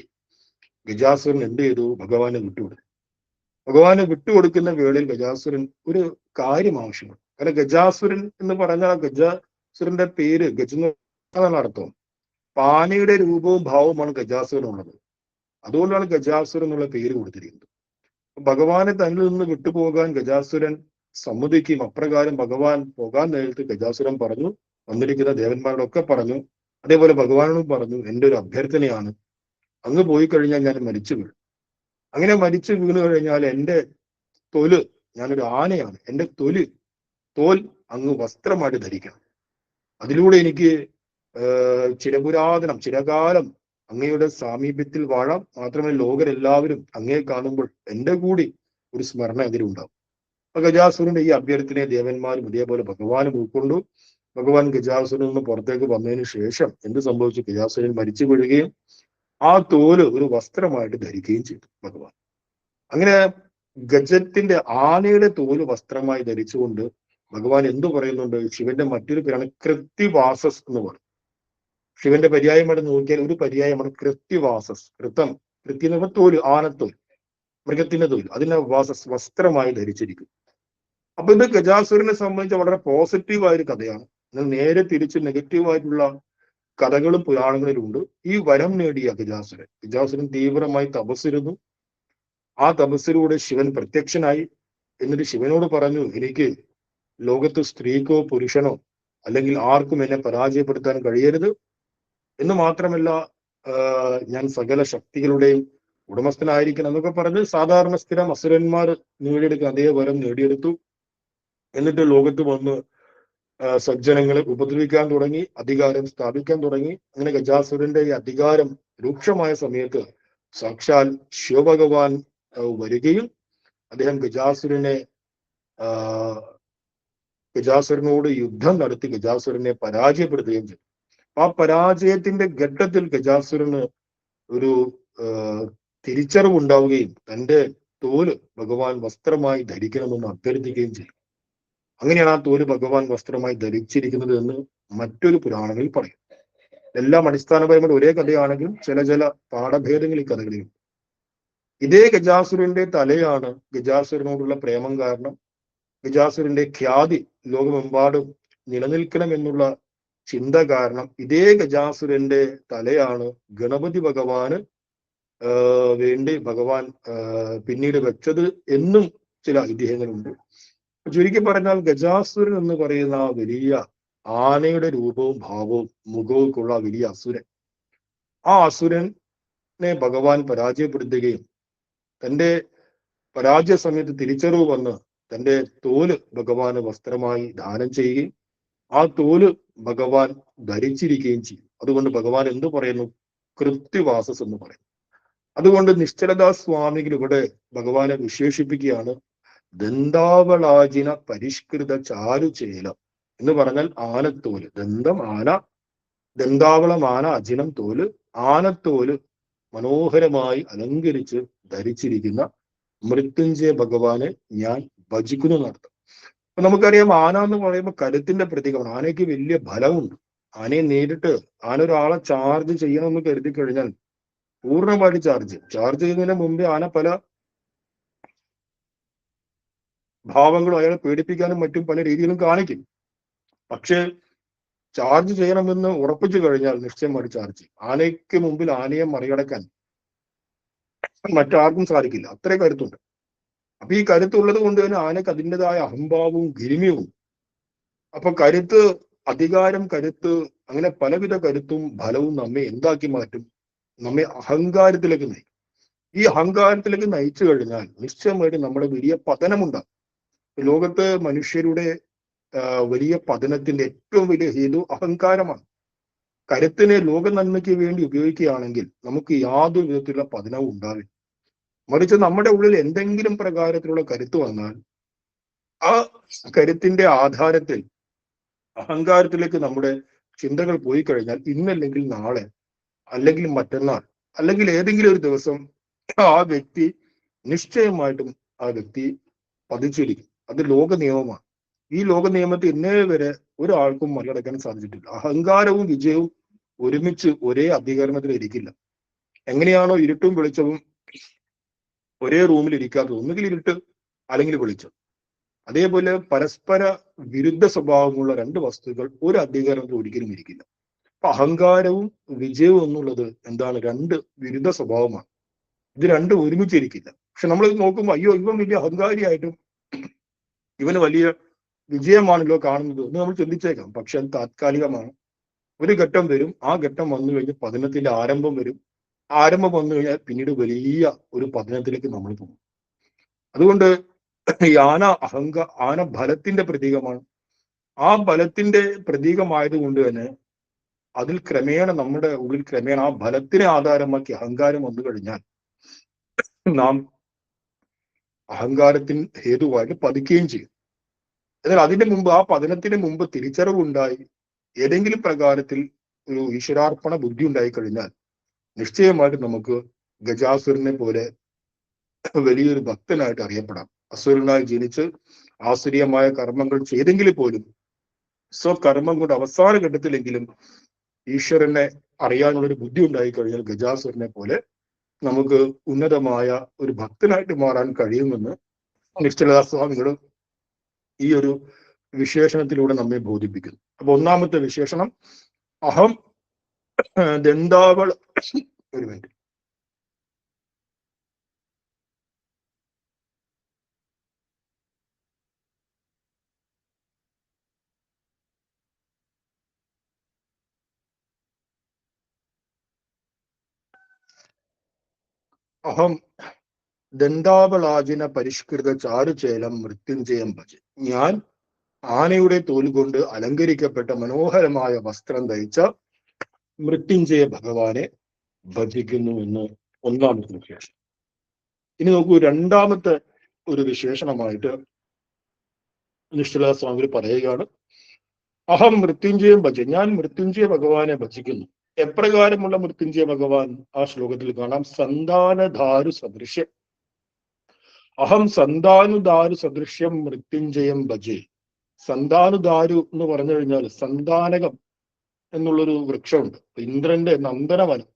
ഗജാസുരൻ എന്ത് ചെയ്തു? ഭഗവാനെ വിട്ടുകൊടുത്തു. ഭഗവാനെ വിട്ടുകൊടുക്കുന്ന വേളയിൽ ഗജാസുരൻ ഒരു കാര്യം ആവശ്യമാണ്. കാരണം ഗജാസുരൻ എന്ന് പറഞ്ഞാൽ ഗജാസുരന്റെ പേര് ഗജെന്നാണ് അർത്ഥം. ആനയുടെ രൂപവും ഭാവവുമാണ് ഗജാസുരനുള്ളത്. അതുകൊണ്ടാണ് ഗജാസുരൻ എന്നുള്ള പേര് കൊടുത്തിരിക്കുന്നത്. ഭഗവാനെ തന്നിൽ നിന്ന് വിട്ടുപോകാൻ ഗജാസുരൻ സമ്മതിക്കും. അപ്രകാരം ഭഗവാൻ പോകാൻ നേരത്ത് ഗജാസുരൻ പറഞ്ഞു, വന്നിരിക്കുന്ന ദേവന്മാരോടൊക്കെ പറഞ്ഞു, അതേപോലെ ഭഗവാനോടും പറഞ്ഞു, എൻ്റെ ഒരു അഭ്യർത്ഥനയാണ്, അങ്ങ് പോയി കഴിഞ്ഞാൽ ഞാൻ മരിച്ചു വീഴും. അങ്ങനെ മരിച്ചു വീണു കഴിഞ്ഞാൽ എൻ്റെ തൊല്, ഞാനൊരു ആനയാണ്, എൻ്റെ തോൽ അങ്ങ് വസ്ത്രമായിട്ട് ധരിക്കണം. അതിലൂടെ എനിക്ക് ചിരകാലം അങ്ങയുടെ സാമീപ്യത്തിൽ വാഴാം. മാത്രമല്ല ലോകരെല്ലാവരും അങ്ങയെ കാണുമ്പോൾ എൻ്റെ കൂടി ഒരു സ്മരണ അതിലുണ്ടാവും. അപ്പൊ ഗജാസുരന്റെ ഈ അഭ്യർത്ഥനയെ ദേവന്മാരും ഇതേപോലെ ഭഗവാനും ഉൾക്കൊണ്ടു. ഭഗവാൻ ഗജാസുരനിൽ നിന്ന് പുറത്തേക്ക് വന്നതിന് ശേഷം എന്ത് സംഭവിച്ചു? ഗജാസുരൻ മരിച്ചു വീഴുകയും ആ തോല് ഒരു വസ്ത്രമായിട്ട് ധരിക്കുകയും ചെയ്തു ഭഗവാൻ. അങ്ങനെ ഗജത്തിന്റെ, ആനയുടെ തോല് വസ്ത്രമായി ധരിച്ചുകൊണ്ട് ഭഗവാൻ എന്തു പറയുന്നുണ്ട്? ശിവന്റെ മറ്റൊരു പേരാണ് കൃത്തിവാസസ് എന്ന് പറയും. ശിവന്റെ പര്യായമായിട്ട് നോക്കിയാൽ ഒരു പര്യായമാണ് കൃത്തിവാസസ്. കൃത്തി എന്ന് പറഞ്ഞാൽ തോല്, ആനത്തോൽ, മൃഗത്തിന്റെ തോല്, അതിനെ വസ്ത്രമായി ധരിച്ചിരിക്കും. അപ്പൊ ഇത് ഗജാസുരനെ സംബന്ധിച്ച് വളരെ പോസിറ്റീവായ ഒരു കഥയാണ്. എന്നാൽ നേരെ തിരിച്ച് നെഗറ്റീവായിട്ടുള്ള കഥകളും പുരാണങ്ങളിലുണ്ട്. ഈ വരം നേടിയ ഗജാസുരൻ തീവ്രമായി തപസ്സിരുന്നു. ആ തപസ്സിലൂടെ ശിവൻ പ്രത്യക്ഷനായി. എന്നിട്ട് ശിവനോട് പറഞ്ഞു, എനിക്ക് ലോകത്ത് സ്ത്രീക്കോ പുരുഷനോ അല്ലെങ്കിൽ ആർക്കും എന്നെ പരാജയപ്പെടുത്താൻ കഴിയരുത് എന്ന് മാത്രമല്ല, ഞാൻ സകല ശക്തികളുടെയും ഉടമസ്ഥനായിരിക്കണം എന്നൊക്കെ പറഞ്ഞ് സാധാരണ സ്ഥിരം അസുരന്മാർ നേടിയെടുക്കുക അതേ വരം നേടിയെടുത്തു. എന്നിട്ട് ലോകത്ത് വന്ന് സജ്ജനങ്ങളെ ഉപദ്രവിക്കാൻ തുടങ്ങി, അധികാരം സ്ഥാപിക്കാൻ തുടങ്ങി. അങ്ങനെ ഗജാസുരന്റെ ഈ അധികാരം രൂക്ഷമായ സമയത്ത് സാക്ഷാൽ ശിവഭഗവാൻ വരികയും അദ്ദേഹം ഗജാസുരനോട് യുദ്ധം നടത്തി ഗജാസുരനെ പരാജയപ്പെടുത്തുകയും ചെയ്തു. ആ പരാജയത്തിന്റെ ഘട്ടത്തിൽ ഗജാസുരന് ഒരു തിരിച്ചറിവുണ്ടാവുകയും തന്റെ തോല് ഭഗവാൻ വസ്ത്രമായി ധരിക്കണമെന്ന് അഭ്യർത്ഥിക്കുകയും ചെയ്യും. അങ്ങനെയാണ് ആ തോല് ഭഗവാൻ വസ്ത്രമായി ധരിച്ചിരിക്കുന്നത് എന്ന് മറ്റൊരു പുരാണങ്ങളിൽ പറയും. എല്ലാം അടിസ്ഥാനപരമായി ഒരേ കഥയാണെങ്കിലും ചില പാഠഭേദങ്ങൾ ഈ കഥകളിലുണ്ട്. ഇതേ ഗജാസുരന്റെ തലയാണ് ഗജാസുരനോടുള്ള പ്രേമം കാരണം, ഗജാസുരന്റെ ഖ്യാതി ലോകമെമ്പാടും നിലനിൽക്കണം എന്നുള്ള ചിന്ത കാരണം ഇതേ ഗജാസുരന്റെ തലയാണ് ഗണപതി ഭഗവാന് വേണ്ടി ഭഗവാൻ പിന്നീട് വെച്ചത് എന്നും ചില ഐതിഹ്യങ്ങളുണ്ട്. ചുരുക്കി പറഞ്ഞാൽ ഗജാസുരൻ എന്ന് പറയുന്ന വലിയ ആനയുടെ രൂപവും ഭാവവും മുഖവും ഉള്ള വലിയ അസുരൻ, ആ അസുരനെ ഭഗവാൻ പരാജയപ്പെടുത്തുകയും തന്റെ പരാജയ സമയത്ത് തിരിച്ചറിവ് വന്ന് തന്റെ തോല് ഭഗവാന് വസ്ത്രമായി ദാനം ചെയ്യുകയും ആ തോല് ഭഗവാൻ ധരിച്ചിരിക്കുകയും ചെയ്യും. അതുകൊണ്ട് ഭഗവാൻ എന്തു പറയുന്നു? കൃത്യവാസസ് എന്ന് പറയുന്നു. അതുകൊണ്ട് നിശ്ചലദാ സ്വാമികൾ ഇവിടെ ഭഗവാനെ വിശേഷിപ്പിക്കുകയാണ് ദന്താവളാജിന പരിഷ്കൃത ചാരുചേലം എന്ന് പറഞ്ഞാൽ ആനത്തോല്. ദന്തം ആന, ദന്താവളം ആന, അജിനം തോല്, ആനത്തോല് മനോഹരമായി അലങ്കരിച്ച് ധരിച്ചിരിക്കുന്ന മൃത്യുഞ്ജയ ഭഗവാനെ ഞാൻ ഭജിക്കുന്നു എന്നർത്ഥം. അപ്പൊ നമുക്കറിയാം ആന എന്ന് പറയുമ്പോൾ കരുത്തിന്റെ പ്രതീകമാണ്. ആനയ്ക്ക് വലിയ ബലമുണ്ട്. ആനയെ നേരിട്ട് ആന ഒരാളെ ചാർജ് ചെയ്യണമെന്ന് കരുതി കഴിഞ്ഞാൽ പൂർണ്ണമായിട്ട് ചാർജ് ചെയ്യുന്നതിന് മുമ്പേ ആന പല ഭാവങ്ങളും അയാളെ പേടിപ്പിക്കാനും മറ്റും പല രീതിയിലും കാണിക്കും. പക്ഷേ ചാർജ് ചെയ്യണമെന്ന് ഉറപ്പിച്ചു കഴിഞ്ഞാൽ നിശ്ചയമായിട്ട് ചാർജ് ചെയ്യും. ആനയ്ക്ക് മുമ്പിൽ ആനയെ മറികടക്കാൻ മറ്റാർക്കും സാധിക്കില്ല. അത്രേ കരുത്തുണ്ട്. അപ്പൊ ഈ കരുത്തുള്ളത് കൊണ്ട് തന്നെ ആനയ്ക്ക് അതിൻ്റെതായ അഹംഭാവവും ഗരിമയും. അപ്പൊ കരുത്ത്, അധികാരം, കരുത്ത്, അങ്ങനെ പലവിധ കരുത്തും ഫലവും നമ്മെ എന്താക്കി മാറ്റും? നമ്മെ അഹങ്കാരത്തിലേക്ക് നയിക്കും. ഈ അഹങ്കാരത്തിലേക്ക് നയിച്ചു കഴിഞ്ഞാൽ നിശ്ചയമായിട്ട് നമ്മുടെ വലിയ പതനമുണ്ടാകും. ലോകത്ത് മനുഷ്യരുടെ വലിയ പതനത്തിന്റെ ഏറ്റവും വലിയ ഹേതു അഹങ്കാരമാണ്. കരുത്തിനെ ലോക നന്മയ്ക്ക് വേണ്ടി ഉപയോഗിക്കുകയാണെങ്കിൽ നമുക്ക് യാതൊരു വിധത്തിലുള്ള പതനവും ഉണ്ടാവില്ല. മറിച്ച് നമ്മുടെ ഉള്ളിൽ എന്തെങ്കിലും പ്രകാരത്തിലുള്ള കരുത്ത് വന്നാൽ ആ കരുത്തിന്റെ ആധാരത്തിൽ അഹങ്കാരത്തിലേക്ക് നമ്മുടെ ചിന്തകൾ പോയി കഴിഞ്ഞാൽ ഇന്നല്ലെങ്കിൽ നാളെ, അല്ലെങ്കിൽ മറ്റന്നാൾ, അല്ലെങ്കിൽ ഏതെങ്കിലും ഒരു ദിവസം ആ വ്യക്തി നിശ്ചയമായിട്ടും ആ വ്യക്തി പതിച്ചിരിക്കും. അത് ലോക നിയമമാണ്. ഈ ലോക നിയമത്തെ ഇന്നേ വരെ ഒരാൾക്കും മറികടക്കാൻ സാധിച്ചിട്ടില്ല. അഹങ്കാരവും വിജയവും ഒരുമിച്ച് ഒരേ അധികരണത്തിൽ ഇരിക്കില്ല. എങ്ങനെയാണോ ഇരുട്ടും വെളിച്ചവും ഒരേ റൂമിൽ ഇരിക്കാത്തത്, ഒന്നുകിൽ ഇരുട്ട് അല്ലെങ്കിൽ വെളിച്ചം, അതേപോലെ പരസ്പര വിരുദ്ധ സ്വഭാവമുള്ള രണ്ട് വസ്തുക്കൾ ഒരു അധികാരത്തിൽ ഒരിക്കലും ഇരിക്കില്ല. അപ്പൊ അഹങ്കാരവും വിജയവും എന്നുള്ളത് എന്താണ്? രണ്ട് വിരുദ്ധ സ്വഭാവമാണ്. ഇത് രണ്ടും ഒരുമിച്ചിരിക്കില്ല. പക്ഷെ നമ്മൾ നോക്കുമ്പോൾ അയ്യോ ഇവൻ വലിയ അഹങ്കാരിയായിട്ടും ഇവന് വലിയ വിജയമാണല്ലോ കാണുന്നത് എന്ന് നമ്മൾ ചിന്തിച്ചേക്കാം. പക്ഷെ അത് താത്കാലികമാണ്. ഒരു ഘട്ടം വരും, ആ ഘട്ടം വന്നു കഴിഞ്ഞ് പതനത്തിന്റെ ആരംഭം വരും. ആരംഭം വന്നു കഴിഞ്ഞാൽ പിന്നീട് വലിയ ഒരു പതനത്തിലേക്ക് നമ്മൾ പോകും. അതുകൊണ്ട് ഈ ആന ബലത്തിന്റെ പ്രതീകമാണ്. ആ ബലത്തിന്റെ പ്രതീകമായതുകൊണ്ട് തന്നെ അതിൽ ക്രമേണ നമ്മുടെ ഉള്ളിൽ ക്രമേണ ആ ബലത്തിനെ ആധാരമാക്കി അഹങ്കാരം വന്നു കഴിഞ്ഞാൽ നാം അഹങ്കാരത്തിന് ഹേതുവായിട്ട് പതിക്കുകയും ചെയ്യും. എന്നാൽ അതിന്റെ മുമ്പ്, ആ പതനത്തിന് മുമ്പ് തിരിച്ചറിവുണ്ടായി ഏതെങ്കിലും പ്രകാരത്തിൽ ഒരു ഈശ്വരാർപ്പണ ബുദ്ധി ഉണ്ടായി കഴിഞ്ഞാൽ നിശ്ചയമായിട്ട് നമുക്ക് ഗജാസുരനെ പോലെ വലിയൊരു ഭക്തനായിട്ട് അറിയപ്പെടാം. അസുരനായി ജനിച്ച് ആസുരീയമായ കർമ്മങ്ങൾ ചെയ്തെങ്കിൽ പോലും സ്വകർമ്മം കൊണ്ട് അവസാന ഘട്ടത്തിലെങ്കിലും ഈശ്വരനെ അറിയാനുള്ള ഒരു ബുദ്ധി ഉണ്ടായി കഴിഞ്ഞാൽ ഗജാസുരനെ പോലെ നമുക്ക് ഉന്നതമായ ഒരു ഭക്തനായിട്ട് മാറാൻ കഴിയുമെന്ന് നിശ്ചലദാസ്വാമികൾ ഈ ഒരു വിശേഷണത്തിലൂടെ നമ്മെ ബോധിപ്പിക്കുന്നു. അപ്പൊ ഒന്നാമത്തെ വിശേഷണം അഹം ദന്താവള. ഒരു മിനിറ്റ്. അഹം ദന്താവളാജിന പരിഷ്കൃത ചാരുചേലം മൃത്യുഞ്ജയം ഭജ. ഞാൻ ആനയുടെ തോൽ കൊണ്ട് അലങ്കരിക്കപ്പെട്ട മനോഹരമായ വസ്ത്രം ധരിച്ച മൃത്യുഞ്ജയ ഭഗവാനെ ഭജിക്കുന്നു എന്ന് ഒന്നാമത്തെ വിശേഷണം. ഇനി നോക്കൂ, രണ്ടാമത്തെ ഒരു വിശേഷണമായിട്ട് നിശ്ചല സ്വാമി പറയുകയാണ്, അഹം മൃത്യുഞ്ജയം ഭജ. ഞാൻ മൃത്യുഞ്ജയ ഭഗവാനെ ഭജിക്കുന്നു. എപ്രകാരമുള്ള മൃത്യുഞ്ജയ ഭഗവാൻ? ആ ശ്ലോകത്തിൽ കാണാം, സന്താനധാരു സദൃശ്യം. അഹം സന്താനുദാരു സദൃശ്യം മൃത്യുഞ്ജയം ഭജേ. സന്താനുദാരു എന്ന് പറഞ്ഞു കഴിഞ്ഞാൽ സന്താനകം എന്നുള്ളൊരു വൃക്ഷമുണ്ട്. ഇന്ദ്രന്റെ നന്ദനവനം.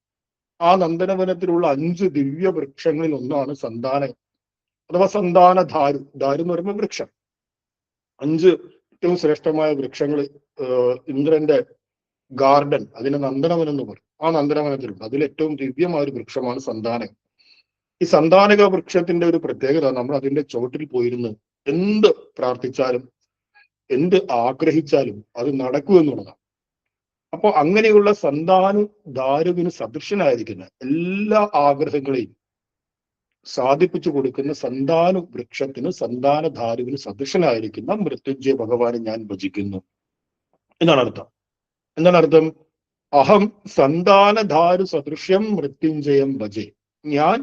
ആ നന്ദനവനത്തിലുള്ള 5 ദിവ്യ വൃക്ഷങ്ങളിൽ ഒന്നാണ് സന്താനകം അഥവാ സന്താനധാരു. ധാരു എന്ന് പറയുമ്പോൾ വൃക്ഷം. 5 ഏറ്റവും ശ്രേഷ്ഠമായ വൃക്ഷങ്ങൾ ഇന്ദ്രന്റെ ഗാർഡൻ, അതിനെ നന്ദനവനം എന്ന് പറയും. ആ നന്ദനവനത്തിലുണ്ട്. അതിൽ ഏറ്റവും ദിവ്യമായ ഒരു വൃക്ഷമാണ് സന്താനകം. ഈ സന്താനക വൃക്ഷത്തിന്റെ ഒരു പ്രത്യേകത, നമ്മൾ അതിന്റെ ചോട്ടിൽ പോയിരുന്ന് എന്ത് പ്രാർത്ഥിച്ചാലും എന്ത് ആഗ്രഹിച്ചാലും അത് നടക്കൂ എന്നുള്ളതാണ്. അപ്പൊ അങ്ങനെയുള്ള സന്താനു ദാരുവിന് സദൃശനായിരിക്കുന്ന എല്ലാ ആഗ്രഹങ്ങളെയും സാധിപ്പിച്ചു കൊടുക്കുന്ന സന്താനു വൃക്ഷത്തിന്, സന്താനധാരുവിന് സദൃശനായിരിക്കുന്ന മൃത്യുഞ്ജയ ഭഗവാനെ ഞാൻ ഭജിക്കുന്നു എന്നാണ് അർത്ഥം. എന്താണ് അർത്ഥം? അഹം സന്താനധാരു സദൃശ്യം മൃത്യുഞ്ജയം ഭജേ. ഞാൻ